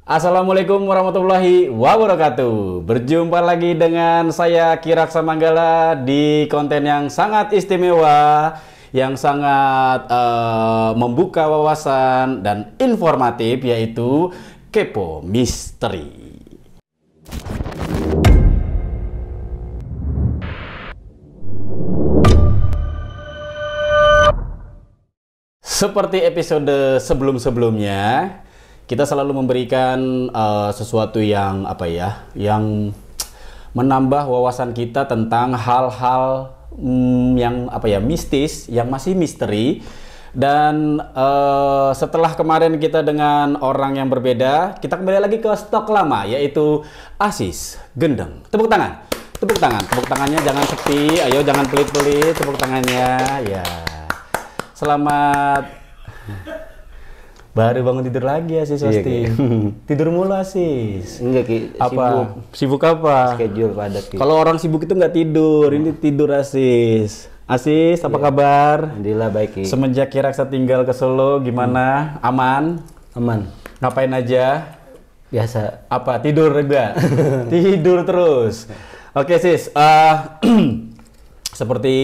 Assalamualaikum warahmatullahi wabarakatuh. Berjumpa lagi dengan saya Kiraksa Manggala di konten yang sangat istimewa, yang sangat membuka wawasan dan informatif, yaitu Kepo Misteri. Seperti episode sebelum-sebelumnya, kita selalu memberikan sesuatu yang yang menambah wawasan kita tentang hal-hal yang mistis, yang masih misteri. Dan setelah kemarin kita dengan orang yang berbeda, kita kembali lagi ke stok lama, yaitu Asis Gendeng. Tepuk tangan, tepuk tangan, tepuk tangannya jangan sepi, ayo jangan pelit-pelit, tepuk tangannya ya. Selamat. Baru bangun tidur lagi Asis pasti. Iya, tidur mulu Asis. Enggak Ki, apa? Sibuk apa? Schedule padat Ki. Kalau orang sibuk itu nggak tidur, ini tidur Asis. Asis, apa kabar? Alhamdulillah baik Ki. Semenjak Kiraksa tinggal ke Solo, gimana? Aman? Aman. Ngapain aja? Biasa. Apa? Tidur enggak? Tidur terus. Oke Sis, seperti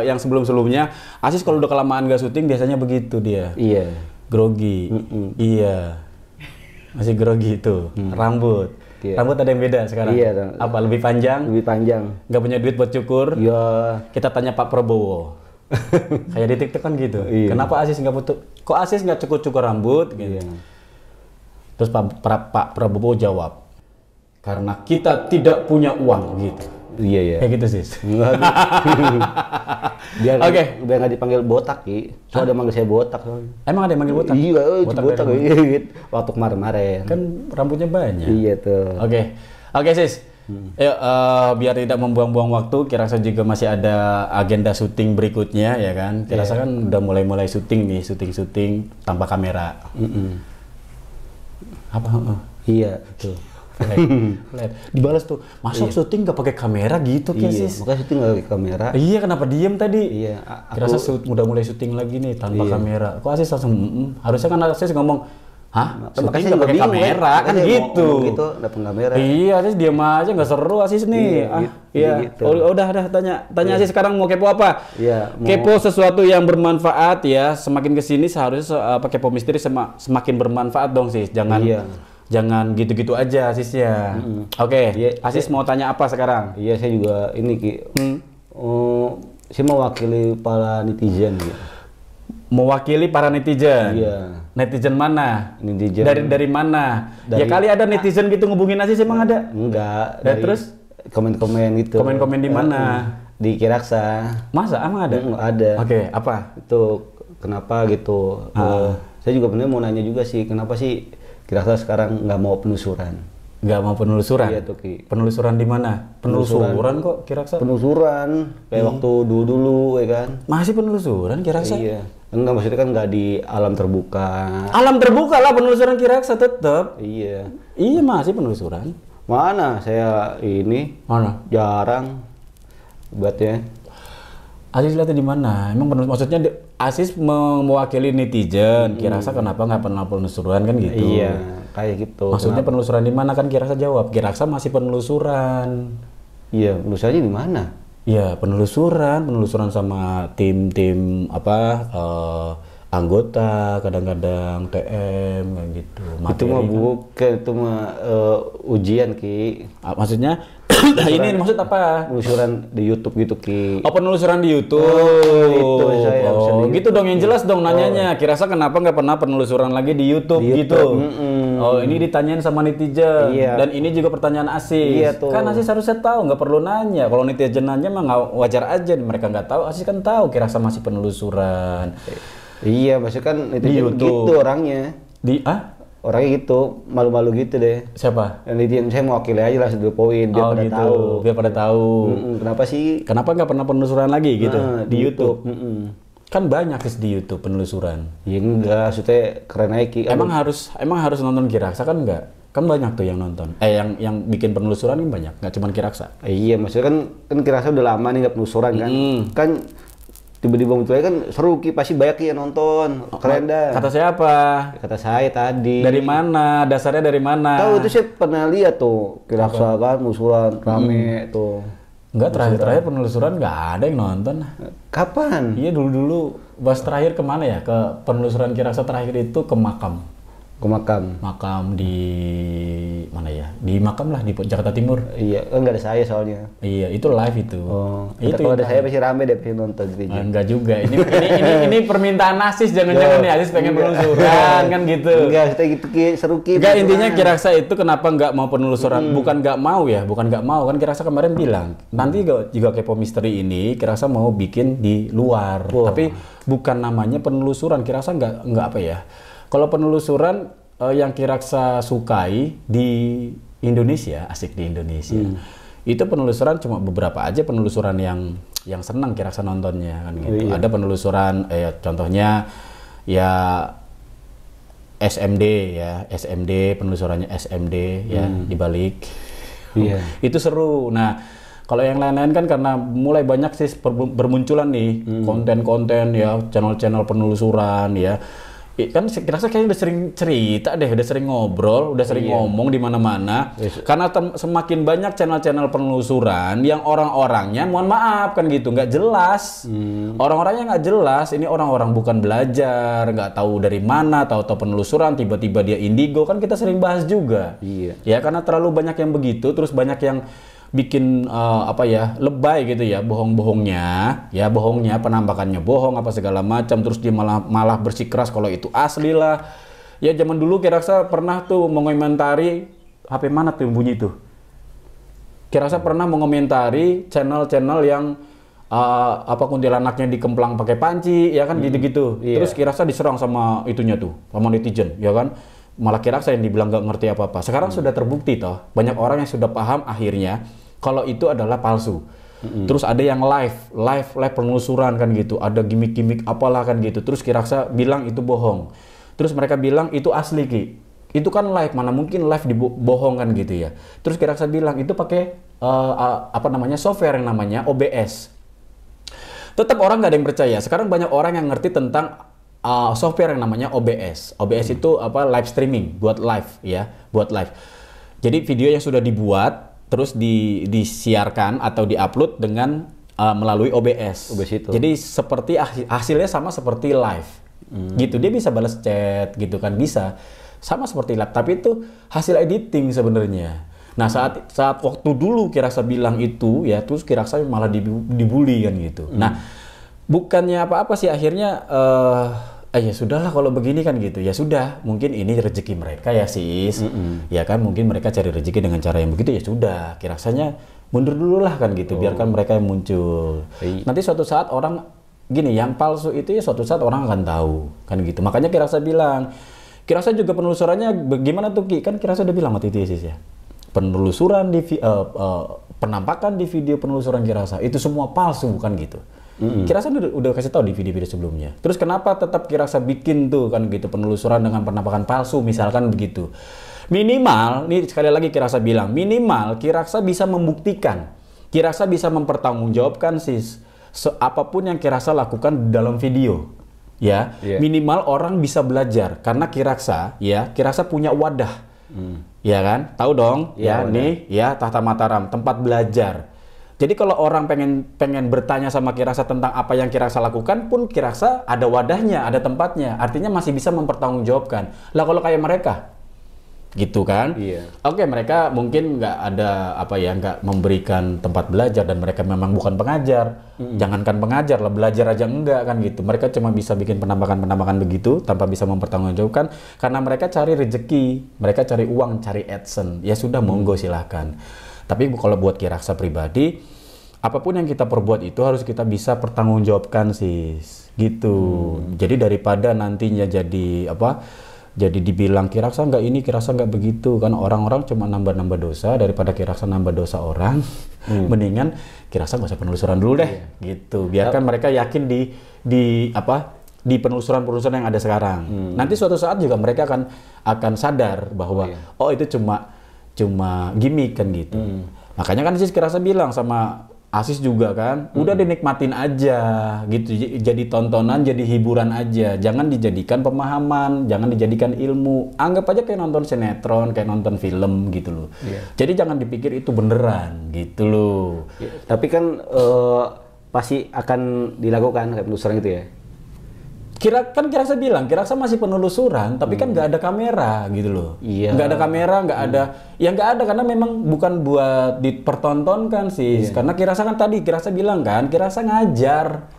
yang sebelum-sebelumnya, Asis kalau udah kelamaan gak syuting biasanya begitu dia. Iya. Grogi. Iya. Masih grogi itu. Rambut. Iya. Rambut ada yang beda sekarang. Iya. Apa lebih panjang? Lebih panjang. Gak punya duit buat cukur? Iya. Kita tanya Pak Prabowo. Kayak di TikTok kan gitu. Iya. Kenapa Asis nggak butuh? Kok Asis nggak cukur-cukur rambut? Gitu. Iya. Terus Pak Prabowo jawab, karena kita tidak punya uang gitu. Iya ya. Kayak gitu Sis. Biar Oke. biar nggak dipanggil botak Ki. Soalnya ada manggil saya botak soalnya. Emang ada yang manggil botak? Iya, botak dari gitu. Waktu kemarin. kan rambutnya banyak. Iya tuh. Oke Sis. Yuk, biar tidak membuang-buang waktu, Kiraksa juga masih ada agenda syuting berikutnya ya kan. Kiraksa kan udah mulai syuting nih, syuting tanpa kamera. Apa? Iya, tuh. Flat. Dibalas tuh, masuk syuting nggak pakai kamera gitu kan Iya, Sis? makanya syuting nggak pakai kamera. Iya, kenapa diem tadi? Iya, Kirasa udah mulai syuting lagi nih tanpa kamera. Kok Asis langsung harusnya kan Asis ngomong, hah? Syuting nggak pakai kamera kan gitu? Gitu, nggak pakai kamera. Iya, Asis diem aja nggak seru Asis nih. Iya. Gitu. Udah tanya Asis sekarang mau kepo apa? Iya. Kepo sesuatu yang bermanfaat ya. Semakin kesini seharusnya kepo misteri semakin bermanfaat dong Sis. Jangan gitu-gitu aja Asis ya. Oke, Asis mau tanya apa sekarang? Iya, saya juga ini Ki. Saya mewakili para netizen ya. Mewakili para netizen. Iya. Netizen mana? Netizen. Dari mana? Ya kali ada netizen gitu ngubungin Asis, emang ada? Enggak. Dan terus komen-komen gitu. komen-komen di mana? Di Kiraksa. Masa emang ada? Ada. Oke, apa? Itu kenapa gitu? Saya juga bener mau nanya juga sih, kenapa sih Kiraksa sekarang nggak mau penelusuran? Nggak mau penelusuran? Iya tuh Ki. Penelusuran di mana? Penelusuran kok Kiraksa? Penelusuran kayak waktu dulu ya kan? Masih penelusuran Kiraksa? Iya. Enggak, maksudnya kan nggak di alam terbuka. Alam terbuka lah penelusuran Kiraksa tetap. Iya. Iya masih penelusuran. Mana saya ini Mana? jarang buatnya. Asis lihatnya di mana? Emang maksudnya Asis mewakili netizen. Kiraksa kenapa nggak pernah penelusuran kan gitu? Iya, kayak gitu. Maksudnya penelusuran di mana kan Kiraksa jawab. Kiraksa masih penelusuran. Iya, penelusurannya di mana? Iya, penelusuran sama tim-tim anggota, kadang-kadang TM kayak gitu. Itu mah bukan, itu mah ujian Ki. Maksudnya ini maksud apa? Penelusuran di YouTube gitu Ki. Oh, penelusuran di YouTube. Itu saya Gitu dong, yang jelas dong nanyanya. Kiraksa kenapa nggak pernah penelusuran lagi di YouTube, gitu. Oh, ini ditanyain sama netizen. Iya. Dan ini juga pertanyaan Asis. Iya tuh. Kan Asis harusnya tahu, nggak perlu nanya. Kalau netizen nanya mah nggak wajar aja. Mereka nggak tahu, Asis kan tahu Kiraksa masih penelusuran. Iya, maksudnya kan netizen gitu orangnya. Orangnya gitu, malu-malu gitu deh. Siapa? Netizen saya mewakili aja lah 2 poin biar pada gitu. tahu. Biar pada tahu. Kenapa sih? Kenapa nggak pernah penelusuran lagi gitu di YouTube? Mm-mm. Kan banyak sih di YouTube penelusuran. Ya enggak, maksudnya keren aja Ki. Emang harus nonton Kiraksa kan enggak? Kan banyak tuh yang nonton. Yang bikin penelusuran kan banyak, nggak cuma Kiraksa. Iya, maksudnya kan Kiraksa udah lama nih nggak penelusuran kan. Kan tiba-tiba muncul lagi kan seru Ki, pasti banyak yang nonton. Keren dah. Kata siapa? Kata saya tadi. Dari mana? Dasarnya dari mana? Tahu itu saya pernah lihat tuh, Kiraksa kan musuhan rame tuh. Enggak, terakhir penelusuran nggak ada yang nonton. Kapan? Iya, dulu bahas terakhir kemana ya? Ke penelusuran Kiraksa terakhir itu ke makam. Ke makam. Makam di mana ya? Di makam lah di Jakarta Timur. Iya, enggak ada saya soalnya. Iya, itu live itu. Oh, itu kalau ada saya pasti rame deh pengen nonton gitu. Enggak juga. Ini permintaan Asis, jangan-jangan nih Asis pengen penelusuran kan gitu. Enggak, kita gitu Ki, seru Ki. Enggak, intinya Kiraksa itu kenapa nggak mau penelusuran? Bukan nggak mau ya, bukan nggak mau kan Kiraksa kemarin bilang nanti juga Kepo Misteri ini Kiraksa mau bikin di luar. Tapi bukan namanya penelusuran. Kiraksa nggak apa ya? Kalau penelusuran yang Kiraksa sukai di Indonesia, asik di Indonesia. Itu penelusuran cuma beberapa aja penelusuran yang senang Kiraksa nontonnya kan gitu. Ada penelusuran contohnya ya SMD penelusurannya SMD ya dibalik. Itu seru. Nah, kalau yang lain-lain kan karena mulai banyak sih bermunculan nih konten-konten ya, channel-channel penelusuran ya. Kan Kiraksa kayaknya udah sering cerita deh, udah sering ngobrol, udah sering ngomong di mana-mana. Karena semakin banyak channel-channel penelusuran yang orang-orangnya, mohon maaf kan gitu, nggak jelas. Orang-orangnya nggak jelas. Ini orang-orang bukan belajar, nggak tahu dari mana, tahu-tahu penelusuran, tiba-tiba dia indigo, kan kita sering bahas juga. Ya karena terlalu banyak yang begitu, terus banyak yang bikin lebay gitu ya, bohongnya, penampakannya bohong apa segala macam, terus dia malah bersikeras kalau itu asli lah. Ya zaman dulu Kiraksa pernah tuh mengomentari HP mana tuh yang bunyi itu. Kiraksa pernah mengomentari channel-channel yang kuntilanaknya dikemplang pakai panci, ya kan gitu-gitu. Terus Kiraksa diserang sama itunya tuh, sama netizen, ya kan. Malah Kiraksa yang dibilang nggak ngerti apa-apa. Sekarang sudah terbukti toh, banyak orang yang sudah paham akhirnya kalau itu adalah palsu. Terus ada yang live penelusuran kan gitu, ada gimmick-gimmick apalah kan gitu. Terus Kiraksa bilang itu bohong. Terus mereka bilang itu asli Ki. Itu kan live, mana mungkin live dibohong kan gitu ya. Terus Kiraksa bilang itu pakai software yang namanya OBS. Tetap orang nggak ada yang percaya. Sekarang banyak orang yang ngerti tentang software yang namanya OBS. OBS itu live streaming, buat live ya, buat live. Jadi video yang sudah dibuat terus disiarkan atau diupload dengan melalui OBS. Jadi seperti hasilnya sama seperti live. Gitu. Dia bisa balas chat gitu kan, bisa. Sama seperti live, tapi itu hasil editing sebenarnya. Nah, saat waktu dulu Kiraksa bilang itu ya, terus Kiraksa malah dibully kan gitu. Nah, bukannya apa-apa sih akhirnya ya sudahlah kalau begini kan gitu. Ya sudah, mungkin ini rezeki mereka ya sis. Ya kan mungkin mereka cari rezeki dengan cara yang begitu, ya sudah. Kiraksanya mundur dulu lah kan gitu, biarkan mereka yang muncul. Nanti suatu saat orang gini, yang palsu itu ya suatu saat orang akan tahu kan gitu. Makanya Kiraksa bilang, Kiraksa juga penelusurannya bagaimana tuh Ki? Kan Kiraksa udah bilang waktu itu ya sis ya. Penelusuran penampakan di video penelusuran Kiraksa itu semua palsu bukan gitu. Kiraksa udah kasih tahu di video-video sebelumnya. Terus kenapa tetap Kiraksa bikin tuh kan gitu penelusuran dengan penampakan palsu misalkan begitu. Minimal, nih sekali lagi Kiraksa bilang, minimal Kiraksa bisa membuktikan, Kiraksa bisa mempertanggungjawabkan sis apapun yang Kiraksa lakukan dalam video. Ya, minimal orang bisa belajar karena Kiraksa punya wadah. Ya kan? Tahu dong? Ya, nih ya Tahta Mataram, tempat belajar. Jadi kalau orang pengen bertanya sama Kiraksa tentang apa yang Kiraksa lakukan pun Kiraksa ada wadahnya, ada tempatnya. Artinya masih bisa mempertanggungjawabkan. Lah kalau kayak mereka, gitu kan? Oke, mereka mungkin nggak ada nggak memberikan tempat belajar dan mereka memang bukan pengajar. Jangankan pengajar lah, belajar aja enggak kan gitu. Mereka cuma bisa bikin penampakan begitu tanpa bisa mempertanggungjawabkan karena mereka cari rezeki, mereka cari uang, cari AdSense. Ya sudah, monggo silahkan. Tapi kalau buat Kiraksa pribadi, apapun yang kita perbuat itu harus kita bisa pertanggungjawabkan sis, gitu. Jadi daripada nantinya jadi jadi dibilang Kiraksa nggak ini, Kiraksa nggak begitu, kan orang-orang cuma nambah-nambah dosa. Daripada Kiraksa nambah dosa orang, mendingan Kiraksa nggak usah penelusuran dulu deh, gitu. Biarkan mereka yakin di penelusuran-penelusuran yang ada sekarang. Nanti suatu saat juga mereka akan sadar bahwa itu cuma gimmick kan gitu. Makanya kan sih Kiraksa bilang sama Asis juga kan, udah dinikmatin aja gitu, jadi tontonan, jadi hiburan aja, jangan dijadikan pemahaman, jangan dijadikan ilmu, anggap aja kayak nonton sinetron, kayak nonton film gitu loh. Jadi jangan dipikir itu beneran gitu loh. Tapi kan pasti akan dilakukan kayak penelusuran gitu ya. Kiraksa bilang, Kiraksa masih penelusuran, tapi kan nggak ada kamera gitu loh. Iya. Nggak ada kamera, nggak ada, ya nggak ada karena memang bukan buat dipertontonkan sih. Karena Kiraksa kan tadi Kiraksa bilang kan, Kiraksa ngajar,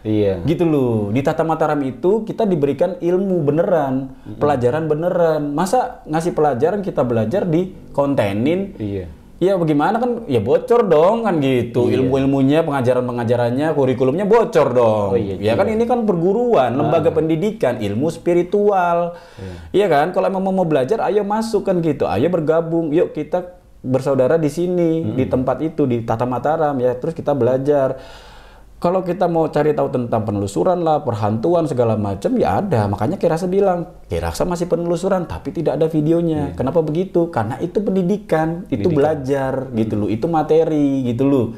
gitu loh. Di Tata Mataram itu kita diberikan ilmu beneran, pelajaran beneran. Masa ngasih pelajaran kita belajar di kontenin? Ya bagaimana kan, ya bocor dong kan gitu, ilmu-ilmunya, pengajaran-pengajarannya, kurikulumnya bocor dong. Ya kan ini kan perguruan, lembaga pendidikan, ilmu spiritual. Iya kan, kalau emang mau belajar, ayo masuk kan gitu, ayo bergabung, yuk kita bersaudara di sini, di tempat itu, di Tata Mataram ya, terus kita belajar. Kalau kita mau cari tahu tentang penelusuran lah, perhantuan segala macam ya ada. Makanya Kiraksa bilang, Kiraksa masih penelusuran tapi tidak ada videonya. Kenapa begitu? Karena itu pendidikan, itu belajar gitu loh, itu materi gitu loh.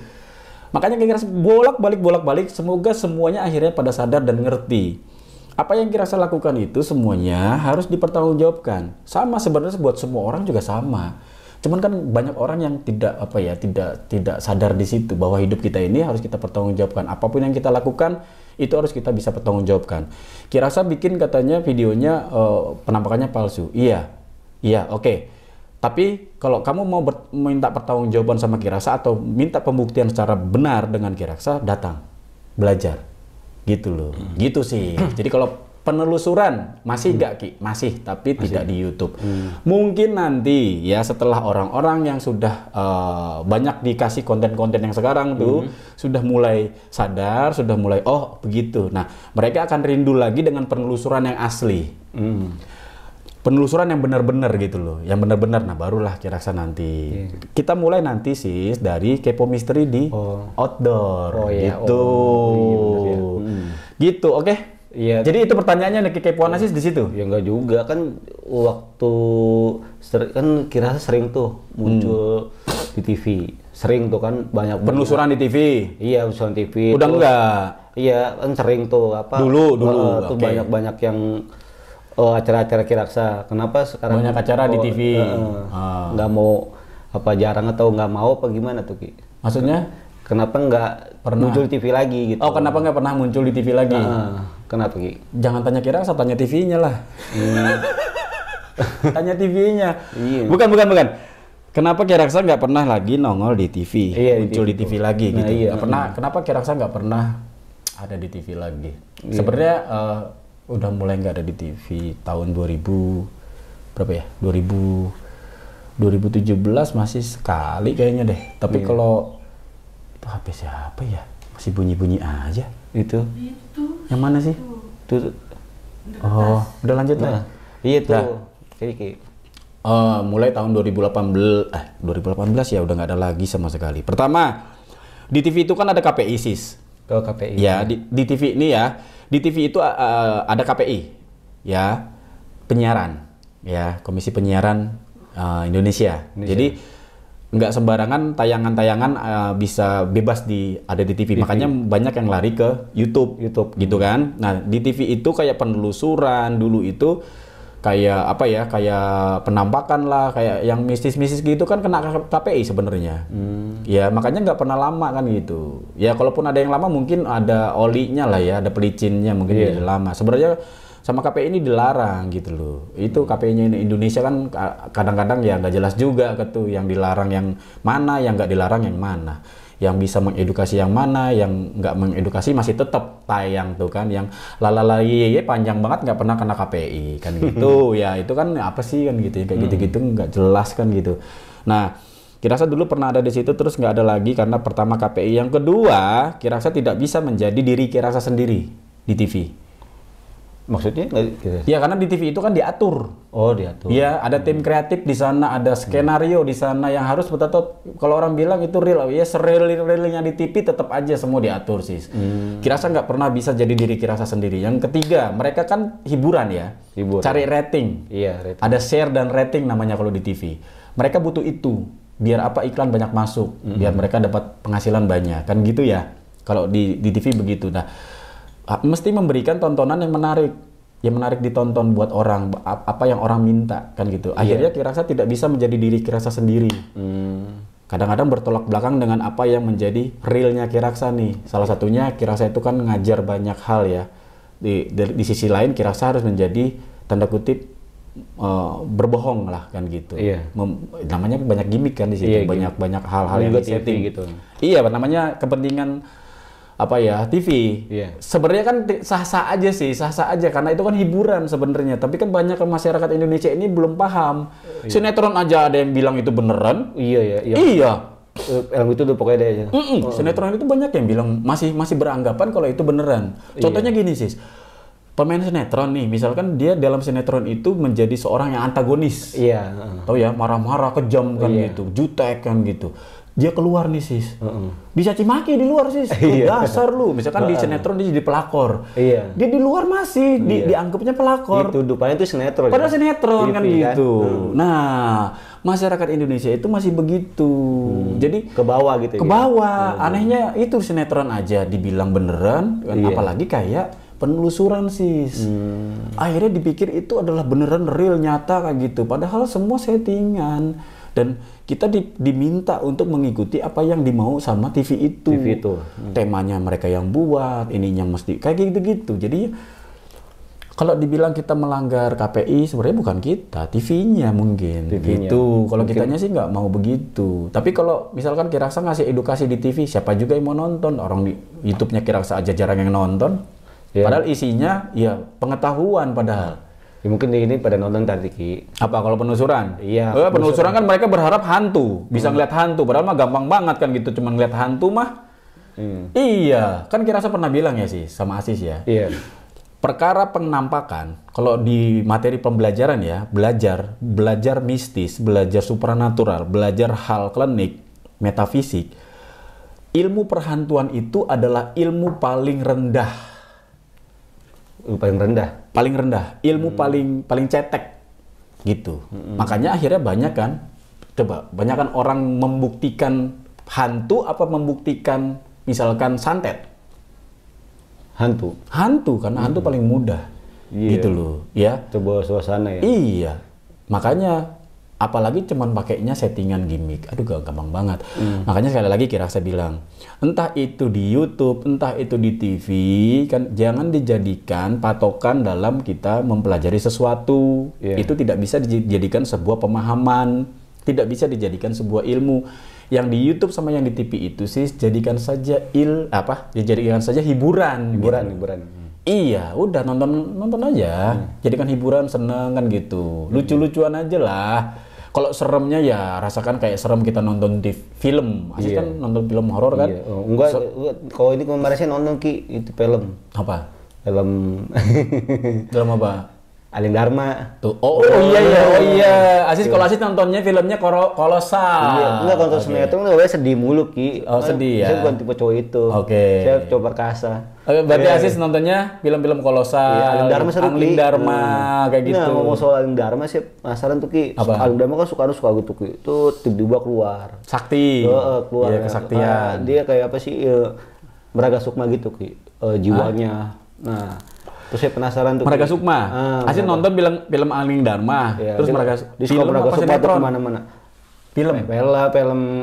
Makanya Kiraksa bolak-balik, semoga semuanya akhirnya pada sadar dan ngerti. Apa yang Kiraksa lakukan itu semuanya harus dipertanggungjawabkan. Sama sebenarnya buat semua orang juga sama. Cuman kan banyak orang yang tidak tidak sadar di situ bahwa hidup kita ini harus kita pertanggungjawabkan. Apapun yang kita lakukan itu harus kita bisa pertanggungjawabkan. Kiraksa bikin katanya videonya penampakannya palsu. Iya, oke. Tapi kalau kamu mau minta pertanggungjawaban sama Kiraksa atau minta pembuktian secara benar dengan Kiraksa, datang, belajar, gitu loh. Gitu sih. Jadi kalau penelusuran masih nggak Ki? Masih, tapi tidak di YouTube. Mungkin nanti ya setelah orang-orang yang sudah banyak dikasih konten-konten yang sekarang tuh sudah mulai sadar, sudah mulai oh begitu. Nah mereka akan rindu lagi dengan penelusuran yang asli, penelusuran yang benar-benar gitu loh, yang benar-benar. Nah barulah Kiraksa nanti. Kita mulai nanti sih dari Kepo Misteri di outdoor, gitu, gitu. Oke. Iya. Jadi itu pertanyaannya nih, kekepoan Asis di situ? Ya enggak juga kan, waktu kan Kiraksa sering tuh muncul di TV, sering tuh kan banyak penelusuran di TV. Iya, penelusuran TV. Udah enggak? Iya, kan sering tuh apa? Dulu. Tuh banyak yang acara-acara Kiraksa. Kenapa sekarang banyak acara di TV? Nggak mau apa, jarang atau nggak mau apa gimana tuh Ki? Maksudnya? Kenapa nggak muncul di TV lagi gitu? Oh, kenapa nggak pernah muncul di TV lagi? Kenapa Ki? Jangan tanya Kiraksa, tanya TV-nya lah. Tanya TV-nya. Bukan. Kenapa Kiraksa nggak pernah lagi nongol di TV? Muncul di TV lagi gitu. Kenapa Kiraksa nggak pernah ada di TV lagi? Sebenarnya udah mulai nggak ada di TV tahun 2000 berapa ya? 2017 masih sekali kayaknya deh. Tapi kalau itu HP siapa ya? Masih bunyi-bunyi aja. Itu. Yang mana sih? Tuh. Oh, udah lanjut lah. Iya tuh. Jadi mulai tahun 2018 ya udah nggak ada lagi sama sekali. Pertama, di TV itu kan ada KPI sis. Oh, KPI. Ya, di TV ini ya. Di TV itu ada KPI. Ya. Penyiaran. Ya, Komisi Penyiaran Indonesia. Jadi nggak sembarangan tayangan-tayangan bisa bebas ada di TV. Makanya banyak yang lari ke YouTube gitu kan. Nah di TV itu kayak penelusuran dulu itu kayak apa ya, kayak penampakan lah, kayak yang mistis-mistis gitu kan kena KPI sebenarnya. Ya makanya nggak pernah lama kan gitu. Ya kalaupun ada yang lama mungkin ada olinya lah ya, ada pelicinnya mungkin jadi lama. Sebenarnya sama KPI ini dilarang gitu loh. Itu KPI-nya Indonesia kan kadang-kadang ya nggak jelas juga gitu, yang dilarang yang mana, yang nggak dilarang yang mana, yang bisa mengedukasi yang mana, yang nggak mengedukasi masih tetap tayang tuh kan, yang lalala ye panjang banget nggak pernah kena KPI kan gitu. Ya itu kan apa sih kan gitu, kayak gitu-gitu nggak jelas kan gitu. Nah Kiraksa dulu pernah ada di situ, terus nggak ada lagi karena pertama KPI, yang kedua Kiraksa tidak bisa menjadi diri Kiraksa sendiri di TV. Maksudnya nggak? Ya karena di TV itu kan diatur. Oh diatur. Ya ada tim kreatif di sana, ada skenario di sana yang harus betul-betul, kalau orang bilang itu real, ya sereal-realnya di TV tetap aja semua diatur sih. Kiraksa nggak pernah bisa jadi diri Kiraksa sendiri. Yang ketiga, mereka kan hiburan ya, cari rating. Iya. Rating. Ada share dan rating namanya kalau di TV. Mereka butuh itu. biar apa iklan banyak masuk, biar mereka dapat penghasilan banyak, kan gitu ya. Kalau di TV begitu. Nah, mesti memberikan tontonan yang menarik ditonton buat orang, apa yang orang minta, kan gitu. Akhirnya Kiraksa tidak bisa menjadi diri Kiraksa sendiri. Kadang-kadang bertolak belakang dengan apa yang menjadi realnya Kiraksa nih. Salah satunya Kiraksa itu kan ngajar banyak hal ya. Di sisi lain Kiraksa harus menjadi tanda kutip berbohong lah, kan gitu. Namanya banyak gimmick kan di situ, banyak hal-hal yang disetting gitu. Iya, namanya kepentingan apa ya, TV. Sebenarnya kan sah-sah aja sih, sah-sah aja karena itu kan hiburan sebenarnya. Tapi kan banyak masyarakat Indonesia ini belum paham. Sinetron aja ada yang bilang itu beneran. Iya. Yang itu udah pokoknya deh aja. Sinetron itu banyak yang bilang masih beranggapan kalau itu beneran. Contohnya gini sis. Pemain sinetron nih, misalkan dia dalam sinetron itu menjadi seorang yang antagonis. Tahu ya, marah-marah, kejam kan gitu, jutek kan gitu. Dia keluar nih sis, bisa cimaki di luar sis, dasar lu. Misalkan di sinetron dia jadi pelakor, dia di luar masih dianggapnya pelakor. Itu depannya itu sinetron. Padahal sinetron kan gitu. Nah, masyarakat Indonesia itu masih begitu. Jadi ke bawah gitu. Ke bawah. Anehnya itu sinetron aja dibilang beneran, apalagi kayak penelusuran sis. Akhirnya dipikir itu adalah beneran real nyata kayak gitu. Padahal semua settingan. Dan kita diminta untuk mengikuti apa yang dimau sama TV itu. Temanya mereka yang buat, ininya mesti kayak gitu-gitu. Jadi kalau dibilang kita melanggar KPI, sebenarnya bukan kita, TV-nya mungkin. Gitu. Kalau kitanya sih nggak mau begitu. Tapi kalau misalkan Kiraksa ngasih edukasi di TV, siapa juga yang mau nonton? Orang di YouTube-nya Kiraksa aja jarang yang nonton. Padahal isinya ya pengetahuan padahal. Ya mungkin ini pada nonton tadi Ki. Apa kalau penelusuran? Penelusuran kan mereka berharap hantu, bisa ngeliat hantu. Padahal mah gampang banget kan gitu, cuma ngeliat hantu mah. Iya, kan Kiraksa pernah bilang ya sih sama Asis ya. Perkara penampakan, kalau di materi pembelajaran ya, belajar mistis, belajar supranatural, belajar hal klinik, metafisik. Ilmu perhantuan itu adalah ilmu paling rendah. Paling rendah, ilmu paling cetek gitu. Makanya akhirnya banyak kan orang membuktikan hantu apa membuktikan misalkan santet. Hantu karena hantu paling mudah. Gitu loh, ya. Coba suasana ya. Iya. Makanya apalagi cuman pakainya settingan gimmick, aduh gampang banget. Makanya sekali lagi Kiraksa bilang, entah itu di YouTube, entah itu di TV, kan jangan dijadikan patokan dalam kita mempelajari sesuatu. Itu tidak bisa dijadikan sebuah pemahaman, tidak bisa dijadikan sebuah ilmu. Yang di YouTube sama yang di TV itu sih jadikan saja dijadikan saja hiburan. Iya, udah nonton aja. Jadikan hiburan, seneng kan gitu. Lucu-lucuan aja lah. Kalau seremnya ya rasakan kayak serem kita nonton di film. Asis kan nonton film horor kan? Enggak, kalau ini kemarin saya nonton Ki, itu film. Apa? Film apa? Aling Dharma. Tuh. Oh iya. Asis kalau Asis nontonnya filmnya kolosal. Enggak nonton sinetron itu sedih mulu Ki. Sedih ya. Saya bukan tipe cowok itu. Saya coba perkasa. Berarti Asis nontonnya film-film kolosal. Aling Dharma kayak gitu. Nah, ngomong soal Aling Dharma sih penasaran tuh Ki. Aling Dharma kan suka gitu Ki. Itu tiba-tiba keluar. Sakti. Keluar. Iya, kesaktian. Dia kayak apa sih? Meraga Sukma gitu Ki. Jiwanya. Nah, terus saya penasaran tuh. Meraga Sukma. Asis nonton film Aling Dharma. Terus film Meraga Sukma tuh kemana-mana. Film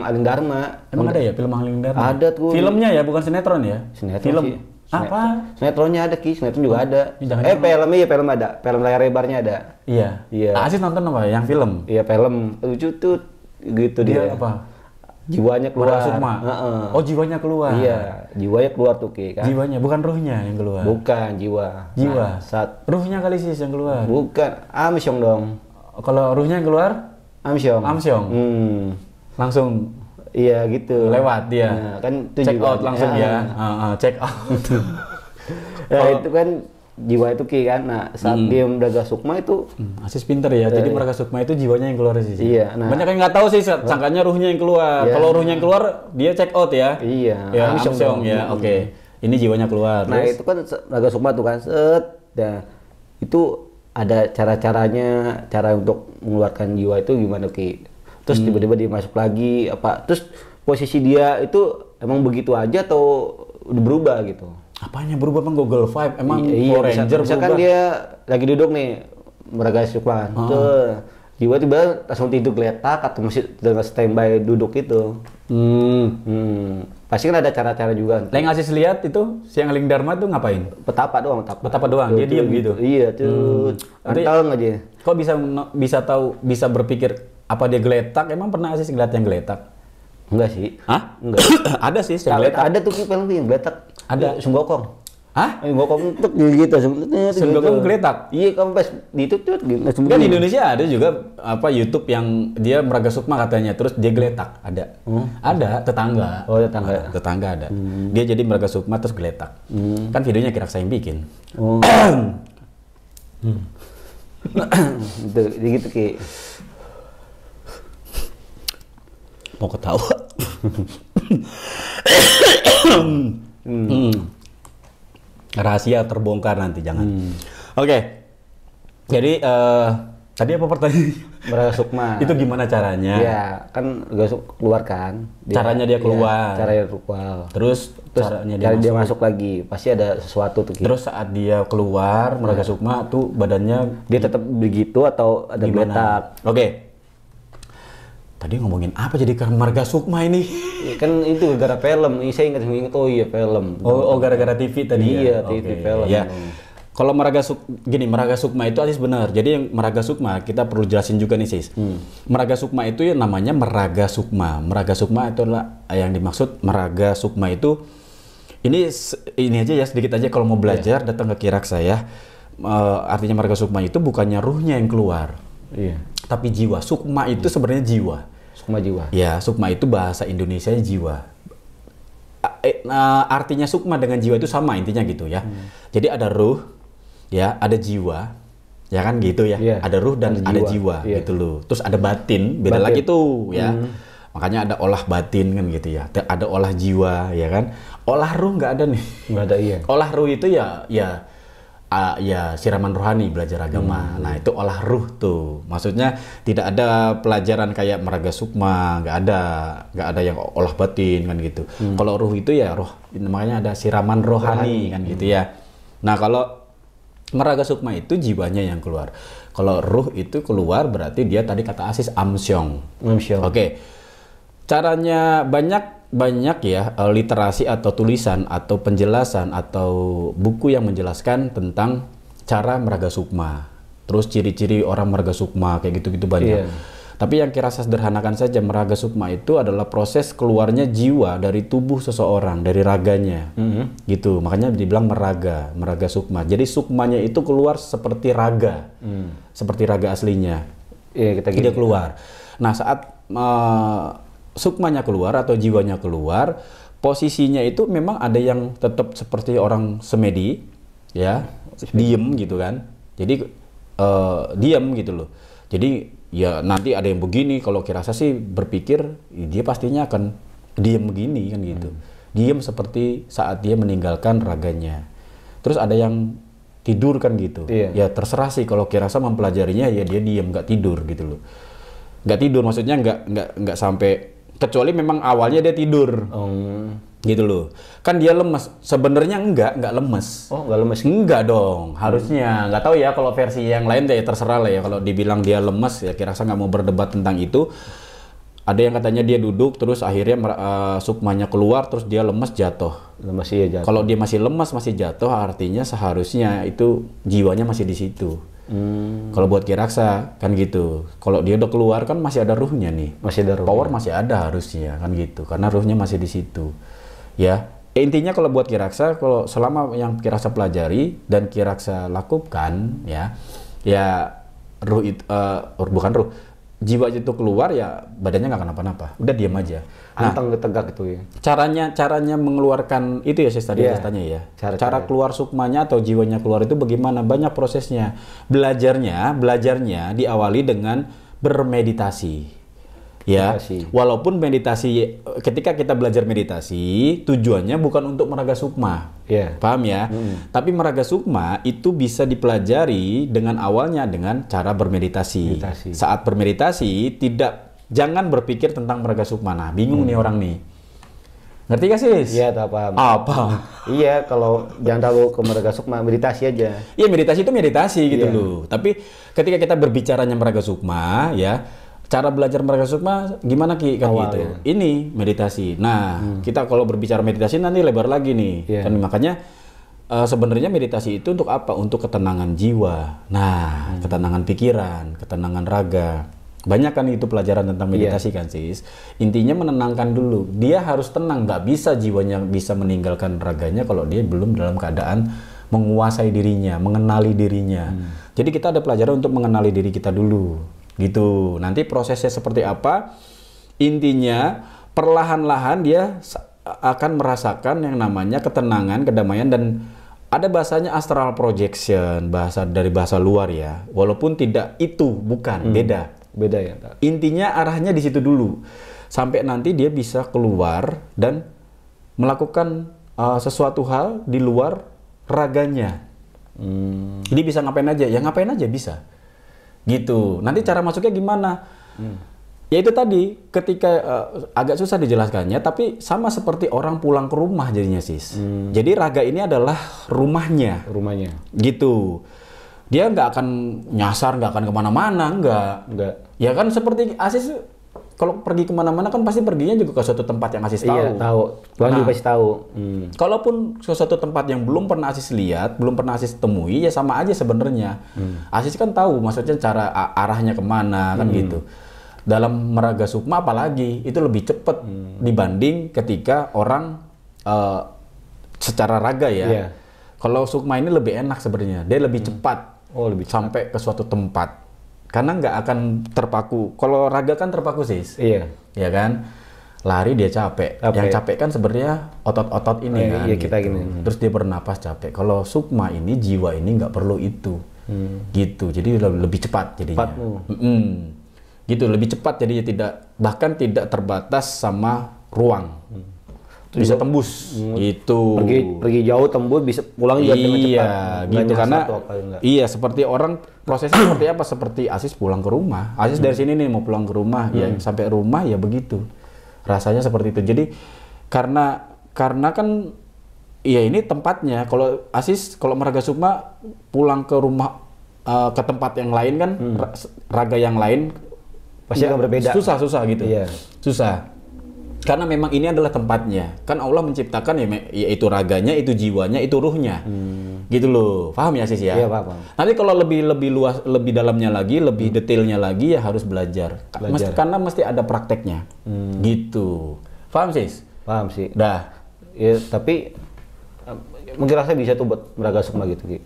Aling Dharma. Emang ada ya film Aling Dharma? Ada tuh. Filmnya ya, bukan sinetron ya? Sinetron sih. Apa? Sinetronnya ada Ki, sinetron juga ada. Film ada. Film layar lebarnya ada. Iya. Asis nonton apa? Yang film? Iya, film. Lucu tuh gitu dia. Apa? Jiwanya keluar. Sukma. Oh, jiwanya keluar. Iya, jiwanya keluar tuh Ki kan. Jiwanya, bukan ruhnya yang keluar. Bukan, jiwa. Jiwa. Ruhnya kali sih yang keluar. Bukan, Amsyong dong. Kalau ruhnya yang keluar? Amsyong. Langsung iya gitu. Lewat dia. Nah, kan itu check out langsung ya. Check out. Nah, itu kan jiwa itu Ki kan. Nah, saat dia Meraga Sukma itu Asis pinter ya. Jadi Meraga Sukma itu jiwanya yang keluar sih. Iya. Nah, banyak yang nggak tahu sih, sangkanya ruhnya yang keluar. Kalau ruhnya yang keluar, dia check out ya. Iya. Ya, Amsyong ya. Oke. Ini jiwanya keluar. Nah, itu kan Meraga Sukma tuh kan Nah, itu ada cara-caranya, cara untuk mengeluarkan jiwa itu gimana Ki? terus tiba-tiba dia masuk lagi apa, terus posisi dia itu emang begitu aja atau udah berubah gitu? Apanya berubah bang? Google Vibe emang Iya, Power Ranger misalkan berubah? dia lagi duduk nih Meraga Sukma, tuh tiba-tiba langsung tidur geletak atau masih dengan standby duduk itu. Pasti kan ada cara-cara juga. Yang ngasih lihat itu si yang Ling Dharma tuh ngapain? Petapa doang, petapa. Betapa doang, dia diem gitu. Iya, tuh. Anteng aja. Kok bisa tahu, bisa berpikir apa dia geletak? Emang pernah sih ngeliat yang geletak? Enggak sih. Hah? Enggak. Ada sih yang geletak. Ada tuh film yang geletak. Ada. Sunggokong. Hah? Sunggokong tuh gitu. Sunggokong geletak? Iya, kamu pas ditutut gitu. Kan di Indonesia ada juga apa YouTube yang dia Meraga Sukma katanya, terus dia geletak, ada. Ada tetangga. Oh, tetangga. Tetangga ada. Dia jadi Meraga Sukma terus geletak. Kan videonya kira saya yang bikin. Oh. Gitu Ki. Mau ketawa. Rahasia terbongkar nanti, jangan. Oke. Jadi tadi apa pertanyaannya? Meraga Sukma. Itu gimana caranya? Iya, kan keluar kan. Caranya dia keluar. Iya, caranya keluar. Terus caranya dia masuk lagi. Pasti ada sesuatu tuh. Terus saat dia keluar Meraga Sukma tuh badannya Dia tetap begitu atau ada geletak? Oke. Tadi ngomongin apa jadi ke Meraga Sukma ini? Ya, kan itu gara-gara film. Ini saya ingat oh iya film. Oh gara-gara TV tadi Iya, ya? TV Oke, film. ya. Kalau Meraga Sukma itu Aziz benar. Jadi yang Meraga Sukma kita perlu jelasin juga nih Sis. Meraga Sukma itu ya namanya Meraga Sukma. Meraga Sukma itu adalah yang dimaksud Meraga Sukma itu ini aja ya sedikit aja kalau mau belajar datang ke Kiraksa ya. Artinya Meraga Sukma itu bukannya ruhnya yang keluar. Iya. Tapi jiwa. Sukma itu sebenarnya jiwa. Sukma jiwa. Ya, sukma itu bahasa Indonesianya jiwa. Artinya sukma dengan jiwa itu sama intinya gitu ya. Jadi ada ruh, ya, ada jiwa, ya kan gitu ya. Yeah. Ada ruh dan ada jiwa Yeah. gitu loh. Terus ada batin, beda lagi tuh ya. Makanya ada olah batin kan gitu ya. Ada olah jiwa ya kan. Olah ruh nggak ada nih. Nggak ada iya. Olah ruh itu ya siraman rohani belajar agama. Nah itu olah ruh tuh. Maksudnya tidak ada pelajaran kayak Meraga Sukma, nggak ada yang olah batin kan gitu. Kalau ruh itu ya roh, makanya ada siraman rohani kan gitu ya. Nah kalau Meraga Sukma itu jiwanya yang keluar. Kalau ruh itu keluar berarti dia tadi kata Asis amsyong. Oke. Caranya banyak ya literasi atau tulisan atau penjelasan atau buku yang menjelaskan tentang cara Meraga Sukma. Terus ciri-ciri orang Meraga Sukma kayak gitu-gitu banyak. Tapi yang kira sederhanakan saja, Meraga Sukma itu adalah proses keluarnya jiwa dari tubuh seseorang, dari raganya. Gitu. Makanya dibilang Meraga Sukma. Jadi sukmanya itu keluar seperti raga. Seperti raga aslinya. Iya, Dia keluar. Nah, saat sukmanya keluar atau jiwanya keluar, posisinya itu memang ada yang tetap seperti orang semedi, ya, diem gitu kan. Jadi diem gitu loh. Jadi ya nanti ada yang begini. Kalau Kirasa sih berpikir dia pastinya akan diem begini kan gitu. Diem seperti saat dia meninggalkan raganya. Terus ada yang tidur kan gitu. Ya terserah sih kalau Kirasa mempelajarinya ya dia diem nggak tidur gitu loh. Nggak tidur maksudnya nggak sampai, kecuali memang awalnya dia tidur. Gitu loh. Kan dia lemes. Sebenarnya enggak lemes. Oh, enggak lemes. Enggak dong. Harusnya. Enggak tahu ya kalau versi yang lain ya terserah lah ya. Kalau dibilang dia lemes ya Kirasa nggak mau berdebat tentang itu. Ada yang katanya dia duduk terus akhirnya sukmanya keluar terus dia lemes jatuh. Lemes iya jatuh. Kalau dia masih lemes masih jatuh artinya seharusnya itu jiwanya masih di situ. Kalau buat Kiraksa kan gitu. Kalau dia udah keluar kan masih ada ruhnya nih. Masih ada ruh. Power masih ada harusnya kan gitu. Karena ruhnya masih di situ. Ya. Intinya kalau buat Kiraksa, kalau selama yang Kiraksa pelajari dan Kiraksa lakukan ya ruh itu bukan ruh. Jiwa itu keluar ya badannya nggak kenapa-napa. Udah diam aja. Anteng tegak itu ya. Caranya mengeluarkan itu ya Sis tadi tanya ya. Cara keluar sukmanya atau jiwanya keluar itu bagaimana? Banyak prosesnya. Belajarnya diawali dengan bermeditasi. Ya. Walaupun meditasi ketika kita belajar meditasi tujuannya bukan untuk Meraga Sukma. Paham ya? Tapi Meraga Sukma itu bisa dipelajari dengan awalnya dengan cara bermeditasi. Saat bermeditasi tidak jangan berpikir tentang Meraga Sukma. Nah, bingung nih orang nih. Ngerti gak sih? Iya, tak paham. Apa? Iya, kalau jangan tahu ke Meraga Sukma, meditasi aja. Iya, meditasi itu meditasi gitu Iya. loh. Tapi ketika kita berbicaranya Meraga Sukma, ya, cara belajar Meraga Sukma gimana Ki? Kan gitu. Awalnya. Ini meditasi. Nah, kita kalau berbicara meditasi nanti lebar lagi nih. Iya. Kan makanya sebenarnya meditasi itu untuk apa? Untuk ketenangan jiwa. Nah, ketenangan pikiran, ketenangan raga. Banyak kan itu pelajaran tentang meditasi kan, Sis. Intinya menenangkan dulu. Dia harus tenang. Nggak bisa jiwanya bisa meninggalkan raganya kalau dia belum dalam keadaan menguasai dirinya, mengenali dirinya. Jadi kita ada pelajaran untuk mengenali diri kita dulu. Gitu. Nanti prosesnya seperti apa? Intinya perlahan-lahan dia akan merasakan yang namanya ketenangan, kedamaian, dan ada bahasanya astral projection, dari bahasa luar ya. Walaupun tidak itu, bukan, beda. Beda ya, Tak? Intinya arahnya di situ dulu. Sampai nanti dia bisa keluar dan melakukan sesuatu hal di luar raganya. Jadi bisa ngapain aja? Ya ngapain aja bisa. Gitu. Nanti cara masuknya gimana? Ya itu tadi, ketika agak susah dijelaskannya, tapi sama seperti orang pulang ke rumah jadinya, Sis. Jadi raga ini adalah rumahnya. Rumahnya. Gitu. Dia nggak akan nyasar, nggak akan kemana-mana, nggak. Ya kan seperti Asis, kalau pergi kemana-mana kan pasti perginya juga ke suatu tempat yang Asis tahu. Iya, tahu. Tuhan juga pasti tahu. Kalaupun ke suatu tempat yang belum pernah Asis lihat, belum pernah Asis temui, ya sama aja sebenarnya. Asis kan tahu, maksudnya cara arahnya kemana kan gitu. Dalam Meraga Sukma apalagi itu lebih cepat dibanding ketika orang secara raga ya. Iya. Kalau Sukma ini lebih enak sebenarnya, dia lebih cepat. Lebih sampai ke suatu tempat. Karena nggak akan terpaku. Kalau raga kan terpaku, Sis. Iya. Ya kan? Lari dia capek. Yang capek kan sebenarnya otot-otot ini kan. Iya, kita gitu. gini. Terus dia bernapas capek. Kalau Sukma ini, jiwa ini nggak perlu itu. Gitu. Jadi lebih cepat jadinya. Gitu, lebih cepat jadinya, bahkan tidak terbatas sama ruang. Bisa tembus gitu. Pergi jauh tembus, bisa pulang juga dengan cepat. Iya, gitu karena iya seperti orang prosesnya seperti apa? Seperti Asis pulang ke rumah. Asis dari sini nih mau pulang ke rumah, ya sampai rumah ya begitu. Rasanya seperti itu. Jadi karena kan ya ini tempatnya. Kalau Asis, kalau Meraga Sukma pulang ke rumah ke tempat yang lain kan, raga yang lain pasti akan berbeda. Susah gitu. Iya. Susah. Karena memang ini adalah tempatnya. Kan Allah menciptakan ya itu raganya, itu jiwanya, itu ruhnya. Gitu loh. Paham ya, Sis ya? Iya, paham. Nanti kalau lebih luas, lebih dalamnya lagi, lebih detailnya lagi ya harus belajar. Karena mesti ada prakteknya. Gitu. Paham, Sis? Paham sih. Dah. Ya, tapi mungkin rasa bisa tuh buat Meraga Sukma gitu, Ki.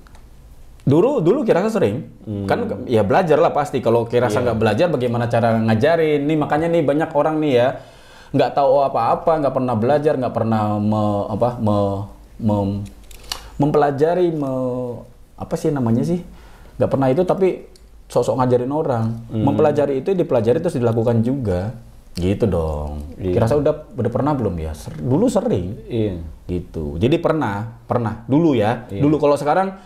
Dulu Kirasa sering, kan ya belajar lah pasti. Kalau Kirasa nggak belajar, bagaimana cara ngajarin? Nih makanya nih banyak orang nih ya, nggak tahu apa-apa, nggak pernah belajar, nggak pernah mempelajari, apa sih namanya sih? Nggak pernah itu, tapi sok-sok ngajarin orang. Mempelajari itu dipelajari terus dilakukan juga, gitu dong. Kirasa udah pernah belum ya? Dulu sering, gitu. Jadi pernah dulu ya. Dulu, kalau sekarang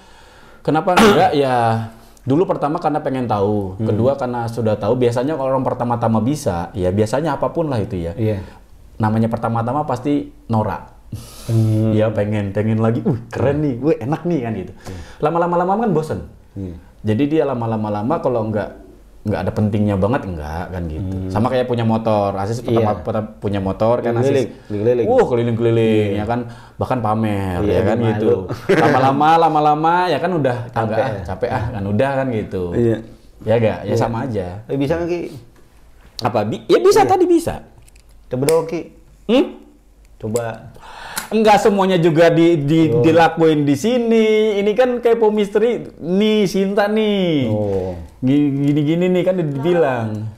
kenapa enggak ya? Dulu pertama karena pengen tahu, kedua karena sudah tahu. Biasanya kalau orang pertama-tama bisa, ya biasanya apapun lah itu ya. Namanya pertama-tama pasti norak. Ya pengen lagi, keren nih, enak nih kan gitu. Lama-lama kan bosen. Jadi dia lama-lama kalau nggak ada pentingnya banget, enggak kan gitu. Sama kayak punya motor. Asis pertama punya motor kan, Asis keliling-keliling ya kan, bahkan pamer ya kan gitu. Lama-lama ya kan udah capek kan udah kan gitu. Ya enggak, ya sama aja. Bisa nggak, Ki? Apa? Ya bisa, tadi bisa. Coba dong, Ki. Coba. Enggak semuanya juga dilakuin di sini. Ini kan kayak misteri nih, Sinta nih. Gini-gini nih kan dibilang.